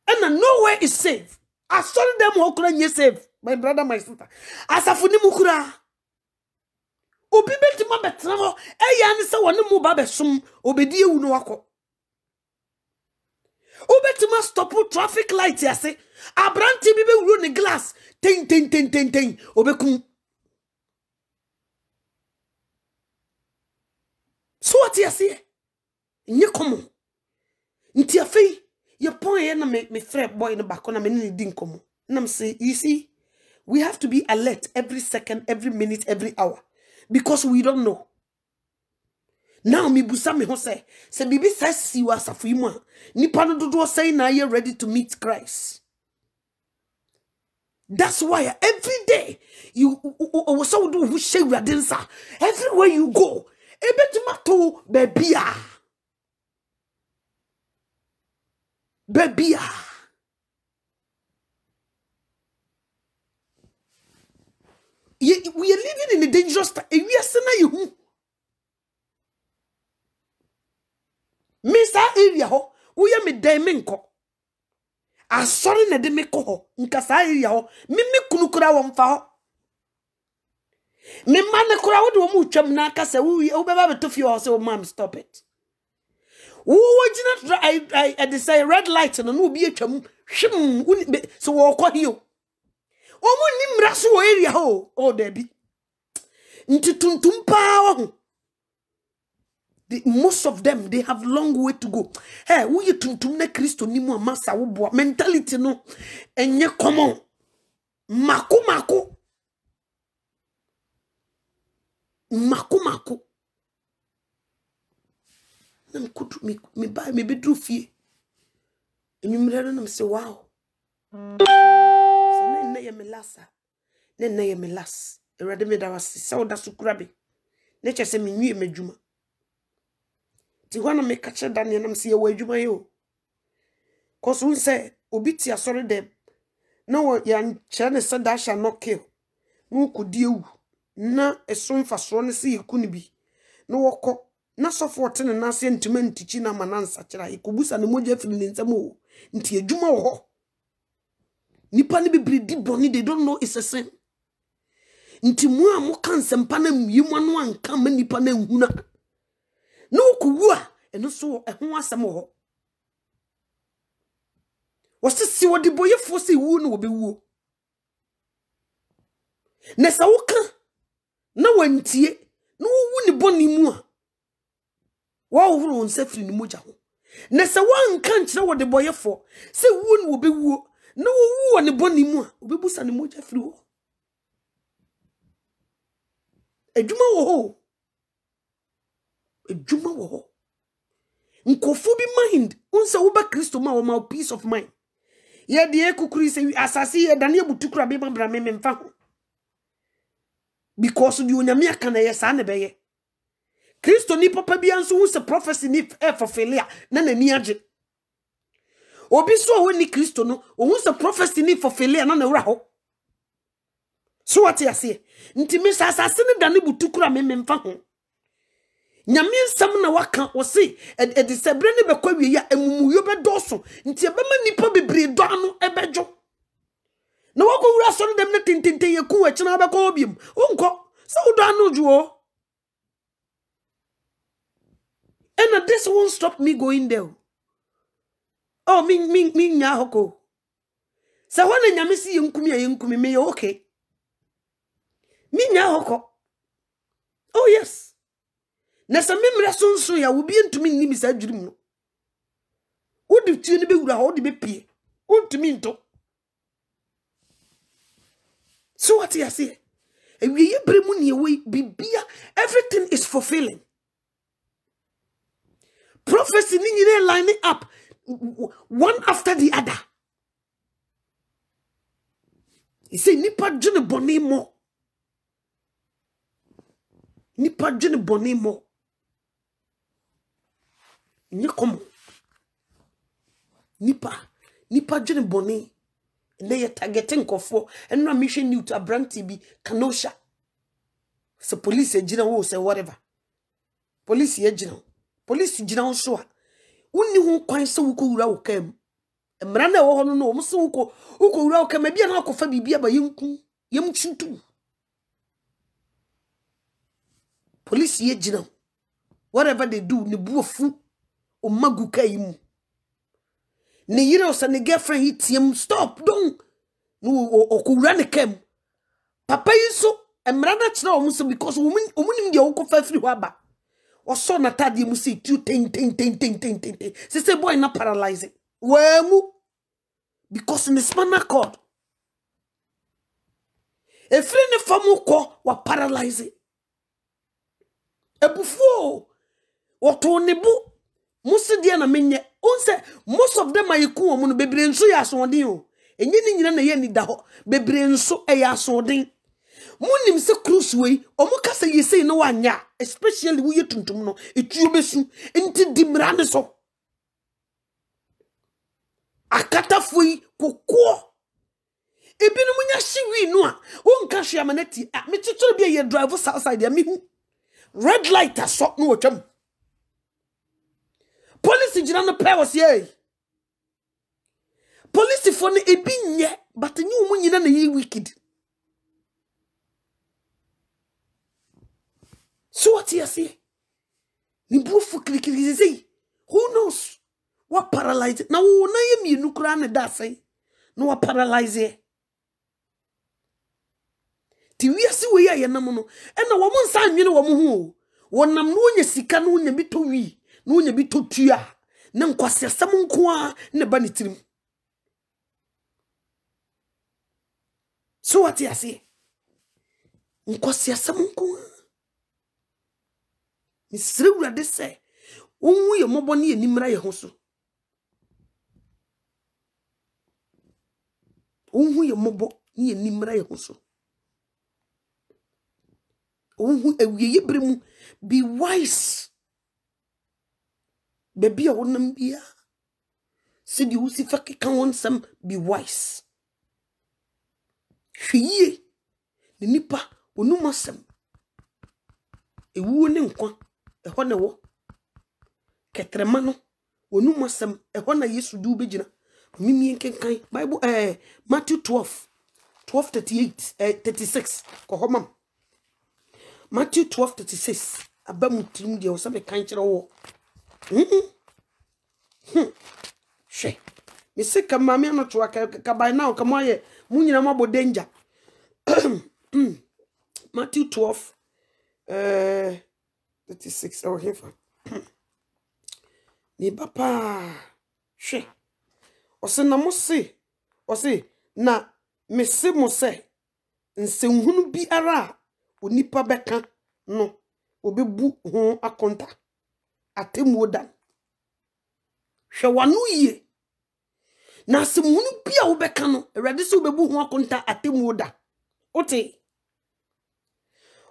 S1: And nowhere is safe. I saw them okura nye safe. My brother, my sister. Asafuni mukura. Obi betima betramo. Eya ni se woni mu ba besum. Obedi ewu no wako. Obetima stop traffic light yase. Abranti bibe wuro ni glass. Ten. Obekum. So what yase? Nye komo. Nti afei ye pon ye na me frère boy no back na me ni din komo na me say you see we have to be alert every second, every minute, every hour because we don't know. Now me busa me ho say bibi say si wa asafo imu a nipa no dodo say na you ready to meet Christ. That's why every day you so do who share your dancer everywhere you go ebetima to babia Babia. We are living in a dangerous time. We are saying you. Misa area ho. We are me dimenko. I sorry na de me ko. Nkasa area ho. Me kunukura wonfa ho. Me man kura wo de wo mu twam na aka se wo beba betofi ho se wo mam stop it. I say red light and no be a chum. So walk on you. Oh, Nimrasu area ho. Oh, Debbie. Into Tuntum power. Most of them they have long way to go. Hey, who you Tuntum ne Christo Nimo Massa Ubo mentality no and ye come on. Maku. Could me buy me bedroom fee. And you murder say, wow. So then ye me lassa. Then ye me lass. A ready made our so that's crabby. Nature say me new me juma. Tiwana me catch a Daniel and see a way juma yo. Cause we say, Obitia sorry them. No, young China said that shall not kill. No could you. Na a son for swan see you couldn't be. No walk. Na so 14 na se ntuma ntichi na manansa kira ikubusa ne moja fili nsam o nti adwuma wo ho nipa ne bebre di boni they don't know it's a sin Nti mu a mo kan sempa na muyim anu anka ma nipa na nhuna. Na okuwu a eno so ho asem ho. Wasisi wodi boyefo se wu no obewu. Na sa woka na wantie na wu ni boni mu a wa huru nsafiri ni moja ho. Na sa wanka nkyere wodi boyefo se wu no obewu na wu ni boni mu a obebusa ni moja firi ho. Ejuma wo ho. Ejuma wo ho. Nkofu bi mind unsa wo ba Kristo ma wo ma peace of mind. Ye de ekukuri se asase ye dane abutukura be babra me mfa ho. Because the onyame aka na ye sa na be ye. Kristo ni papa bi anso hu se prophecy ni for failure na nani age. Obi so ho ni Kristo no, hu se prophecy ni for failure na na wura ho. So what you say? Nti me asase ne dane butukura me mfa ho. Nyame nsam na waka wo se e sebre ne bekwa wie ya emumuyo be doso nti e bema nipa bebre do anu ebejo na wako wura so dem ne tintinte ye ku akina be ko obiem wonko so do anu juo and this won't stop me going there. Oh me nya hoko se wona nyame si ye nkumi ye nkumi me ye okay me nya hoko. Oh yes. Nessa memra sonso ya wobi ntumi nni misa adwiri mu. Wodi tie ne be wura ho de be pie. Untumi nto. So what you say? Ewie ye bremu ne we bibia everything is fulfilling. Prophecy ni nyine line up one after the other. He say nipa dwene bone mo. Nipa dwene bone mo. Ni komo nipa dwene boni na ye targeting kofo enna mission new to abranti bi kanosha so police ejina wo say whatever police ejina police jina so a wonni ho kwan se wo ko wura wo kam emra na wo ho no wo se wo ko wura wo kam bia na akofa bibia ba yenku yemchutu police ejina whatever they do ne buofu o maguka yimu ne yire osa ne girlfriend hitiem stop don't no okura ne kem papa yiso emra na kira o muso because omunim de okofa firi ho aba oso na tade mu se tu ten se boy na paralyzing wemu because in spinal cord efri ne famu ko wa paralyzing ebufuo oto ne bu musidie na menye onse most of them ayiku omu no bebre nso ya asodin o enye ni nyina na ye ni da ho bebre nso e ya asodin munim se cruise we omu kasa yesei no wanya especially wo yetuntum no etuo besu enti dimra ne so akata foi kokko ebinu munya shiwi no a wonka hwe amanati me titoro bia ye drive outside ya mehu red light aso no otwam. Police jina no pay was ye. Police for ne ebi nye but nyu mu nyina na ye wicked. So what you say? Ni bufu klikizei. Who knows? What paralyze? Na wo na ye mienu kura na da say. No what paralyze. Ti wiase we ya nam no. E na wo mo nsa anwene wo mo ho. Wonam no nya sika no nya bito wi. No nya bito tua. Na nkwasiasam nko a ne ba ne tirim. So what you say? Nkwasiasam nko a. Misre wura de se. Onwu ye mobo ne animra ye ho so. Onwu ye mobo ne animra ye ho so. Onwu ewiye bremu be wise. Baby a wonam bia. Said you see can want some be wise. Hwiye ne nipa onumasem. Ewu ne nkwa eho ne wo. Ketrema no onumasem eho na Yesu du begina. Mimi nkenkan Bible Matthew 12 12:38 36 ko homam Matthew 12:36 abamutim de o sabe kan kire wo she me se ka mame no to ka by now ka mo ye munyina mo bo danger Matthew 12 36 oh here ni papa she o se na mo se o se na me se mo se nsenhunu bi ara onipa beka no obebu ho akonta atemu dan hwe wanu ye na semunu bia wo beka no awrade se obebu ho akonta atemu dan ote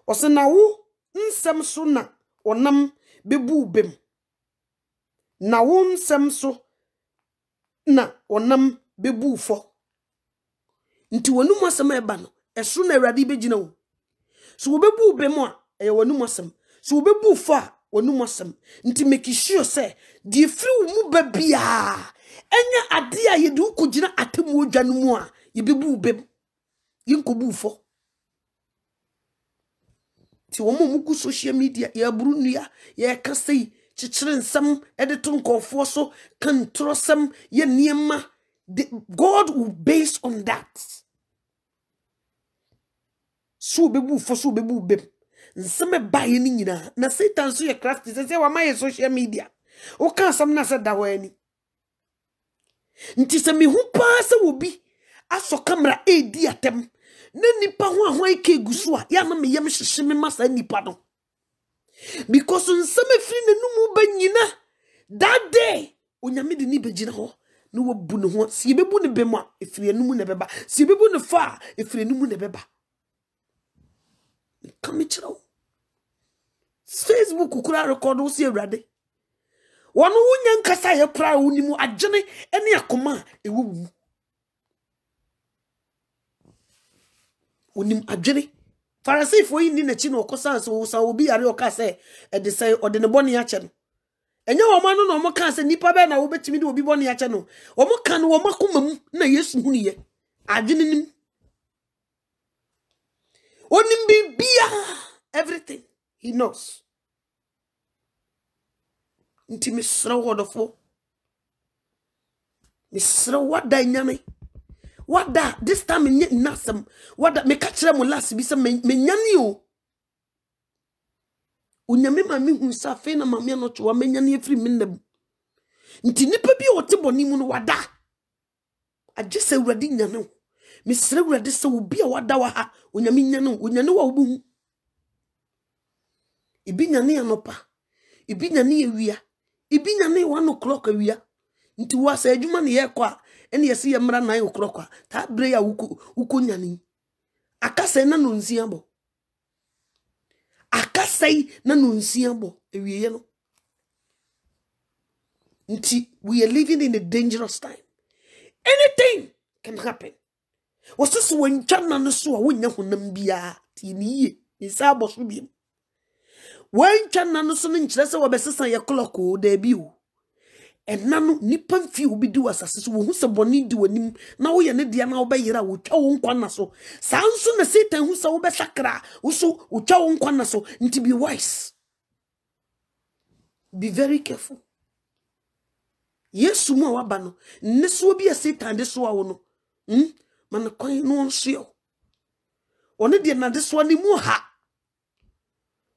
S1: osena wo nsem so na onam bebu bem na wo nsem so na onam bebu fo nti wonu masem eba no eso na awrade begina wo so wo bebu bem a eye wonu masem so wo bebu fo a wonu masem nti make sure say di free mu ba bia enya ade a yedu kugina atemu odwa no mu a ye bebu bem yinkobu fo ti wo mo ku social media ya buru nua ya kasei chichire nsam editor nkofo so kan trosam ye niema God will base on that so bebu fo so bebu bem nsame baye ni nyina na Satan so ye crafty say wa my social media o kan sam na se da wani nti se mi hu pa se wo bi aso camera edi atem na nipa ho ahwan ike gusu a ya na me yem hyehye me masa nipa no because nsame firi ne numu ba nyina that day onyame de ni begina ho na wo bu ne ho si bebu ne bem a efiri numu ne beba si bebu ne fa efiri numu ne beba come chiro Facebook kura record wo si awrade wono wonya nkasa ye kura wo nimu agene ene akoma ewu onim agene Pharisee yi ni na chi no okosan so sa obi yare okase e de say ode ne boni ache no enye wo ma no no mo kan se nipa be na wo betimi de obi boni ache no wo mo kan wo makoma mu na Yesu hunu ye agene nim onim bibia everything he knows nti misra wodofo misra wada nyame wada this time nye nasem wada me ka kire mo last bi se me nyane o onyame ma me hu sa fe na ma me no to me nyane afiri me nab nti nipa bi o te boni mu no wada agye se awrade nyane o misra awrade se obi a wada wa ha onyame nyane wa obu ibi nyane anopa ibi nyane ewia ibi nyane 1 o'clock awia nti wa sa adwuma ne ye kwa ene yesi ye mra 9 o'clock a ta bre ya uko nyane akase na no nsia bo akase na no nsia bo ewiye no nti we are living in a dangerous time anything can happen wososo wantwana no so a wonya honam bia ti niye nsa boso biem wantwana no so no nkire se wobesesa ye clock o da bi o enano nipa mfi obi di wasase so wo hu se boni di wanim na wo ye ne dia na wo be yira wo twa wo nkwa na so sanso na Satan hu se wo be sakra wo so wo twa wo nkwa na so nti be wise, be very careful. Yesu mu waba no ne so bi a Satan de so awo no man kwan no nso one de na de so ni mu ha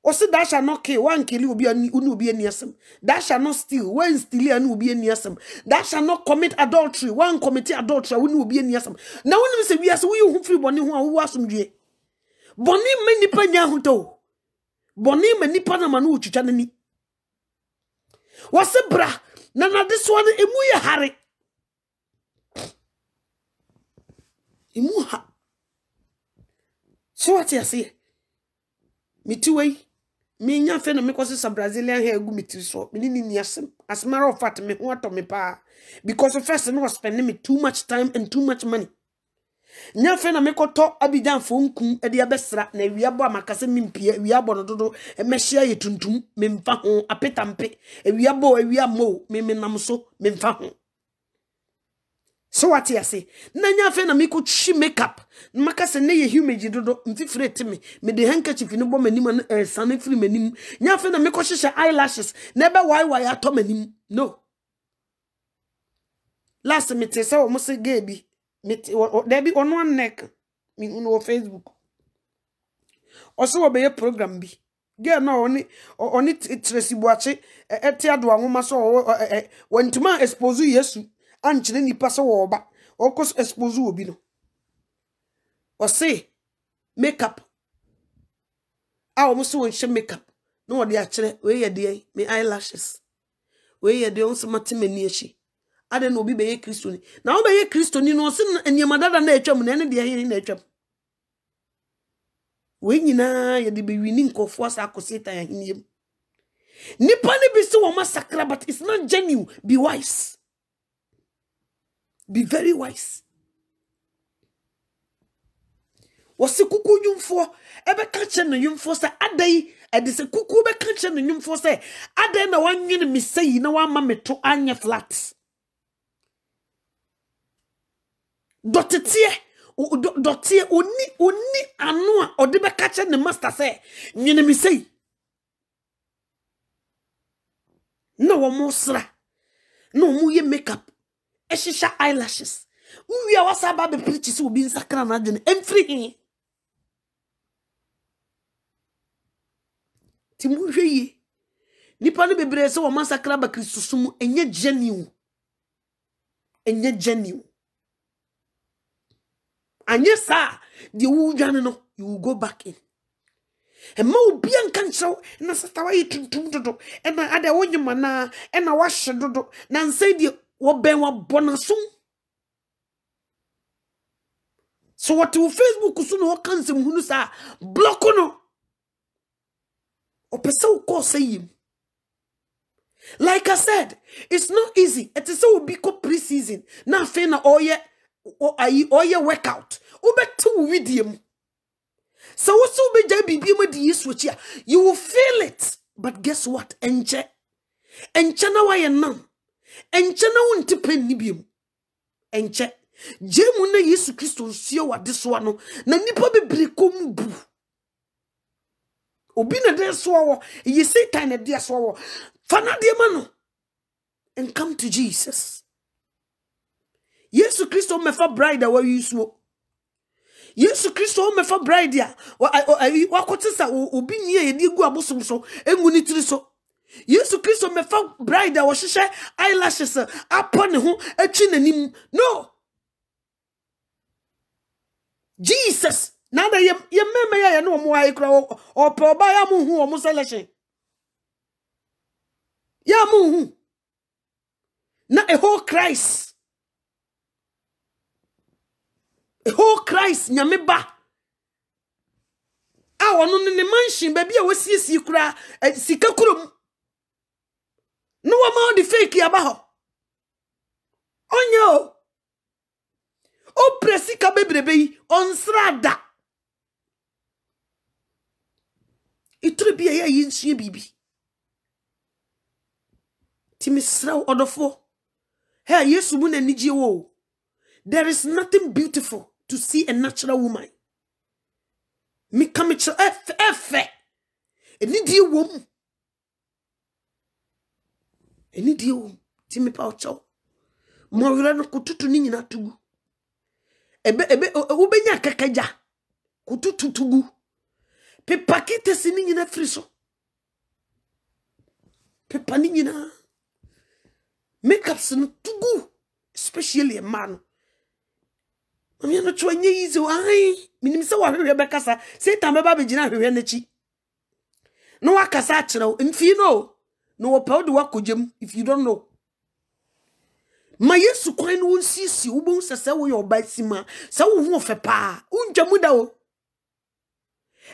S1: o se that shall not kill one kill obi ani unu obi ani asem that shall not steal one steal ani obi ani asem that shall not commit adultery one commit adultery unu obi ani asem na wonu se wi ase wo yu hu free boni ho a wo asomdwe boni me nipa nya ho to boni me nipa na ma no twitwa nani wo se bra na de so na emu ye hare emu ha so what you say mitiwei me nya fe no me kwose sa Brazilian hair gu mitiri so me ni asem as matter of fact me ho ato me pa because first no was spending me too much time and too much money nya fe na me koto Abidjan fo nkum e de abesra na wiabo amakase mimpie wiabo no dodo e mehia ye tuntum me mfa ho apetampe e wiabo e wiamo me nam so me mfa ho So what you say? Nanya fe na me ko chi makeup. Maka se ne ye humage dodo mfifire timi. Me de handkerchief ni bo manim sane free manim. Nya fe na me ko hihye eyelashes. Na be why ato manim. No. Last me te say o mo se gay bi. Me there be on one neck. Me no Facebook. Also obey program bi. Girl no oni Tracy Boache eti ado anwoma so wantuma expose Yesu anchire nipa so wo ba okos expose obi no o say makeup a o so won makeup no de akire we ye de me eyelashes we ye de on so matemani achi ade no obi be ye kristoni na o be ye kristoni no se enyama dada na atwam na ne de ye na atwam we nyina ye de be wini nkofo asa akoseta ya hiniem nipa ne bi se wo masakra but it's not genuine. Be wise. Be very wise. Wasi kuku nyumfo ebe kanche no nyumfo se adai ede se kuku be kanche no nyumfo se adai na wanwene misei na wama meto anya flat dotetie dotie oni anu a ode be kanche ne master se nwene misei no wo mosra no mu ye makeup eshisha eyelashes we are wasa ba be preach so obi nsakra na adwene emfiri timu hweye nipa no bebre se wo masakra ba kristosumu enye genuine anye sa de wu dwane no you will go back in e ma obi anka nchew na satawa yi tuntum dodo e na ade wonyima na e na wahye dodo na nsai de wo ben wa bonasum so what you Facebook so no kan sem hunu sa block no opese wo ko say like I said, it's not easy. It is so big pre-season. Now fena oye workout. Ubetu widium. So what's so be JB you will feel it. But guess what? Enche na wa ye nam. Enche na wonte panibium. Enche jemu na Yesu Kristo nsuo wa deso no na nipa bebre kom bu. Obi na de so wo ye Satan na de so wo. Fana de mano and come to Jesus. Yesu Kristo mefa bride wa yusuo. Yesu Kristo mefa bride ya wa kotisa obi nie ye di gu abosom so engu ni tiri so. Yesu Kristo mefa bride wa hihye eyelashes upon ho atwi nanim. No. Jesus na da ye meme ya no mo ayi kra o pe oba ya mu hu o mo selection. Ya muhu na a whole Christ nyameba a wono ne mansion ba bia wasiesie kura sika kurom no wa ma the fake ya ba ho onyo o presika bebrebe yi onsrada itru bia ya yinsie bibi Timisrao odofo. Hey, Yesu muna niji wo. There is nothing beautiful to see a natural woman. Mi kamicho efe. Enidi wom. Enidi wom. Timi pa ocho. Mwawira no kututu ninyi na tugu. Ubenya kakaja. Kututu tugu. Pepakite si ninyi na friso. Pepa ninyi na. Makeups no tugu, especially a man. I'm not trying easy. I mean, so I Rebecca say, Tamaba Begina Renechi. No, I casachero, and fino. No, powder work with him if you don't know. My yes to coin won't see you, bones as so your bicyma, so won't for pa, unjamudao.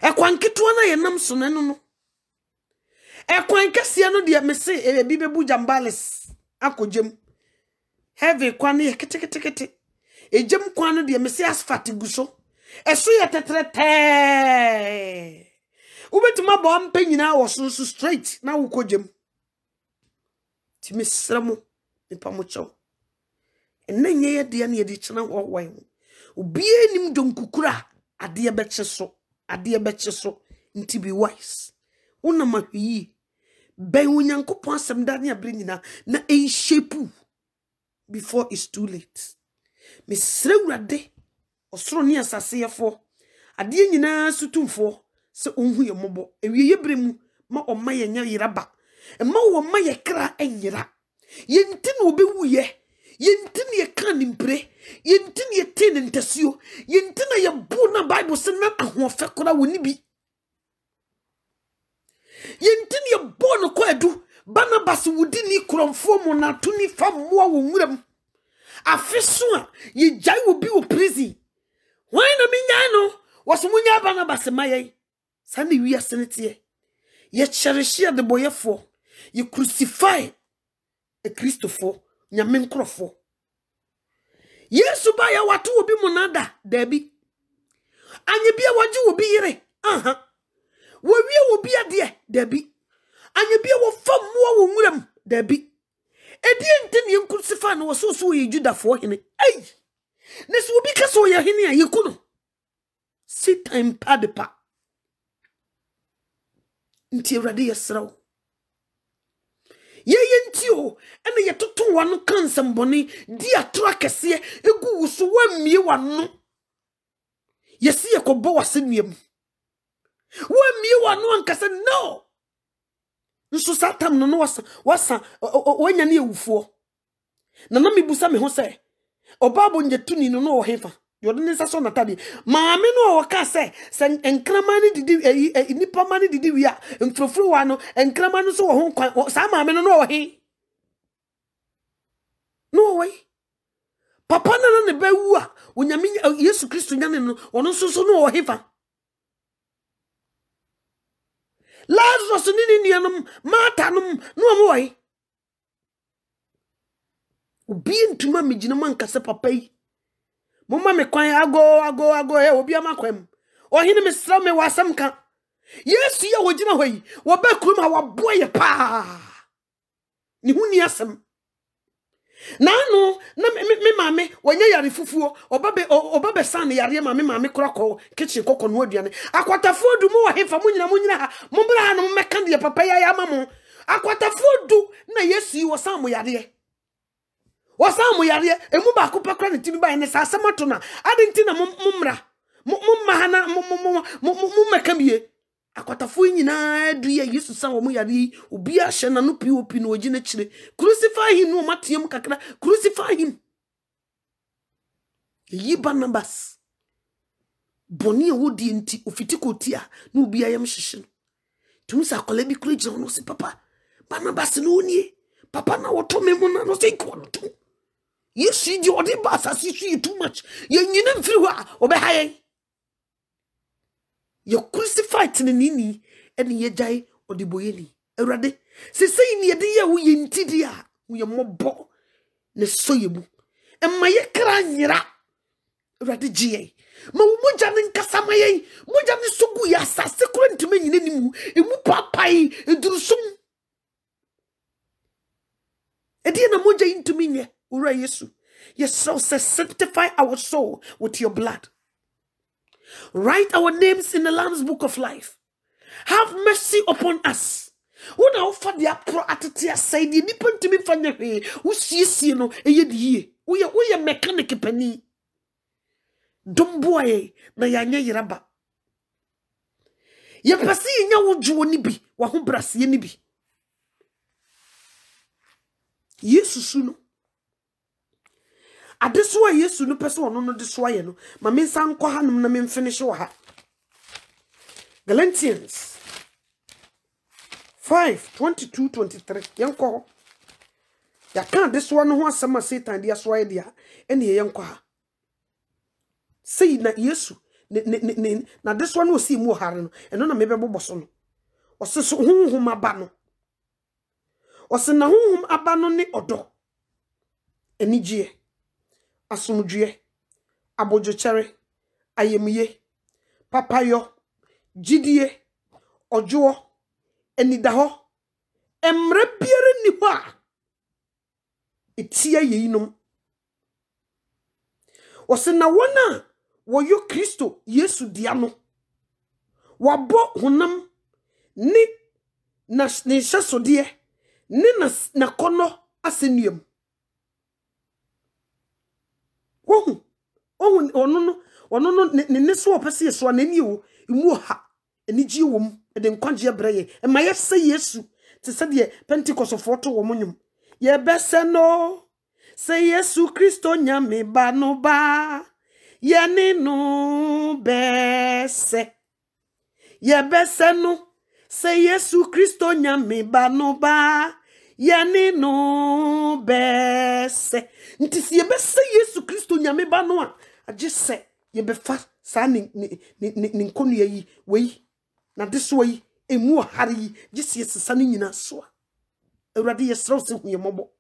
S1: A quankituana and namson, no. A quankasiano, dear Messay, a bibe bujambales. Ako jem heavy kwani kete e jem kwano de me se asfalt guso eso ye tetrete ubetuma bo ampanyina wo so straight na wo ko jem ti mesramo me pamocho enenye ye de na ye de chena wan obie nim donkukura ade beche so nti be wise una mahwi ben onyankopon asem da ne abre nyina na en shape before it's too late me srewrade osoro ne asase yefo ade nyina sutumfo se onhu ye mobo ewie bremu ma oma ye nya yiraba ma wo ma ye kra enyira yenti na obewuye yenti na ye kan nimpre yenti na ye tin ntasio yenti na ye bu na bible se na ahofe kora woni bi yenti na ye bo no kwadu Barnabas wudi ni kromfo mo na to ni fa mo wo nwuram afeso a ye jai obi wo prison wan na minya no wosomunya Barnabas maye sane wi asenete ye cherishia de boyefo ye crucify a Christopher nyame nkrofo Yesu ba ya watu obi monada dabi anye bia waje obi yire wo wie obi ade dabi anye bia wo fam mo wo nwuram dabi edi ente ne crucify no so ye Judafo hene ei ne so obi ka so ye hene a yekuno sit time padepa nti Awurade yesraw ye yentio ene ye toto wano kansam boni di atro akese egu wuso wamie wano yesi ye kobo wasenuam wamie wano ankasa no nso satam no wasa wanya ne ewufo na mebusa me ho se obabo nyetuni no no hefa yodene saso natade maame no woka se enkrama ne didi nipa ma ne didi wi a mfrofro wa no enkrama no so wo ho kwan sa maame no wo he no way papa na ne ba wu a onyame Yesu Kristo nyane no ono so no wo hefa Lazarus ni nuanom Martha nom no mo way obi ntuma megina mankase papa yi Mama me kwan ago obi amakwam ohine me sra me wasam ka Yesu ye wogina hoyi wo ba kurum ha waboye pa ni huni asem na no na me mame wanya yare fufuo obabe san yare mame krako kitchen kokko no aduane akwatafo du mo hefa munyina ha mombra no meka de papa ya mamo akwatafo du na Yesu wo san mo yare Wasamu yare emu ba ko pakra ne timi ba ne sasamato na adenti na mumra mummahana mummeka bie akwatafo nyina du ye Yesu san wo mu yare obi a hye na no pop no ogina kire crucify him no matiem kakra crucify him yi Barnabas boni wodi enti ofiti kotia na obi ayam hyehye tumi sa kola bi kura gina no se papa Barnabas no nie papa na woto me mu na no se ko to Yes, you do the bass as you see too much. You never feel obey high. You crucified in the nini and ye jai or the boyeni. Already, say near the year we intidia, we are more bo, ne soyable. And my cranyera. Ready, G. Mujan and Casamaye, Mujan is so good, yes, as secret to me in any moo, and mu papai, and do some. And then a moja into me. Ura Yesu. Yes, so sanctify our soul with your blood. Write our names in the Lamb's book of life. Have mercy upon us. When I offer the pro attitude, say the nippon to me from the way, who sees you know, a ye, we are mechanic penny. Don't boy, na yanya yiraba. Ye pasi nya wo juoni bi, wa ho brase ni bi. Yesu suno. Adeswa Yesu no person no deswa ye no ma me san kwa hanum na me finish wo ha Galatians 5:22-23 yanko ya kan deswa no ho asema Satan dia swa ye dia ene yanko ha sei na Yesu na deswa no si mu hare no eno na me be boboso no oseso honhom aba no osena honhom aba no ne odo enigye asumdue abojochere ayemiye papayo jidie ojo enidaho emre biere ni ho a etia yeyinom ose na wona wo yo Kristo Yesu dia no wabo honam ni na ne hyesode ni na kono asenuam wo ono ne so opese so na ni wo imu ha enigi wo m de nkwaje breye e ma yese Yesu te se de Pentecost foto wo monyum ye bese no se Yesu Kristo nyame ba no ba ye ni no bese ye bese no se Yesu Kristo nyame ba no ba ye ni no bese nti se ye bese Yesu Kristo nyame ba no a age se ye befa sa ni nkonu yi wei na deso yi emu hari gisi yesesa ni nyina so awurade yesrew se hu ye mobo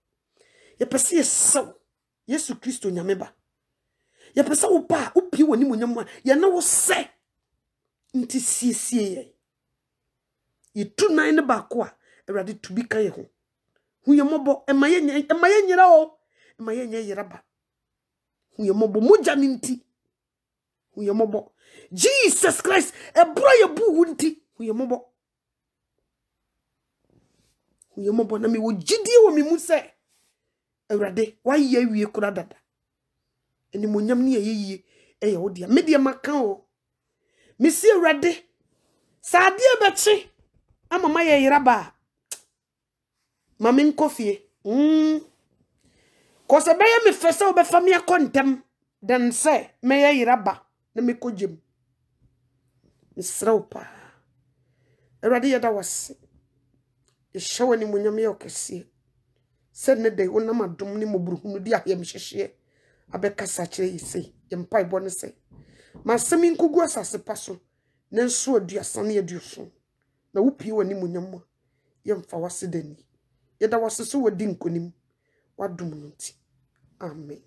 S1: ye pese yesew Yesu Kristo nyame ba ye pese wo pa opie woni monyam ye na wo se nti siesie ye tu nan ne ba ko a awurade tubi kan ye ho hu ye mobo emaye nyira o emaye nye yeraba hu ye mobo moja ni nti hu ye mobo Jesus Christ ebro ye bu wunti hu ye mobo na me wo gidie wo me mu se awurade wa ye wie kura dada eni monyam ne ye eye wo dia media makan o me si awurade saade bechi amama ye yeraba mama nkofie ko se be ye me fese obefa me akontem den se me ye yeraba na me kogem Misraupa. Eradi yada wasi. Yeshawa ni munyami ya okesi. Sene de unama dum ni mubruhunu di ahye mshishie. Abe kasa chile yisi. Yempa ibone se. Masemi nkugu asase paso. Nensuwa du yasani ya diusun. Na upi iwe ni munyamwa. Yemfa wasi deni. Yada wasi suwa dinko nimu. Wadumunuti. Amen.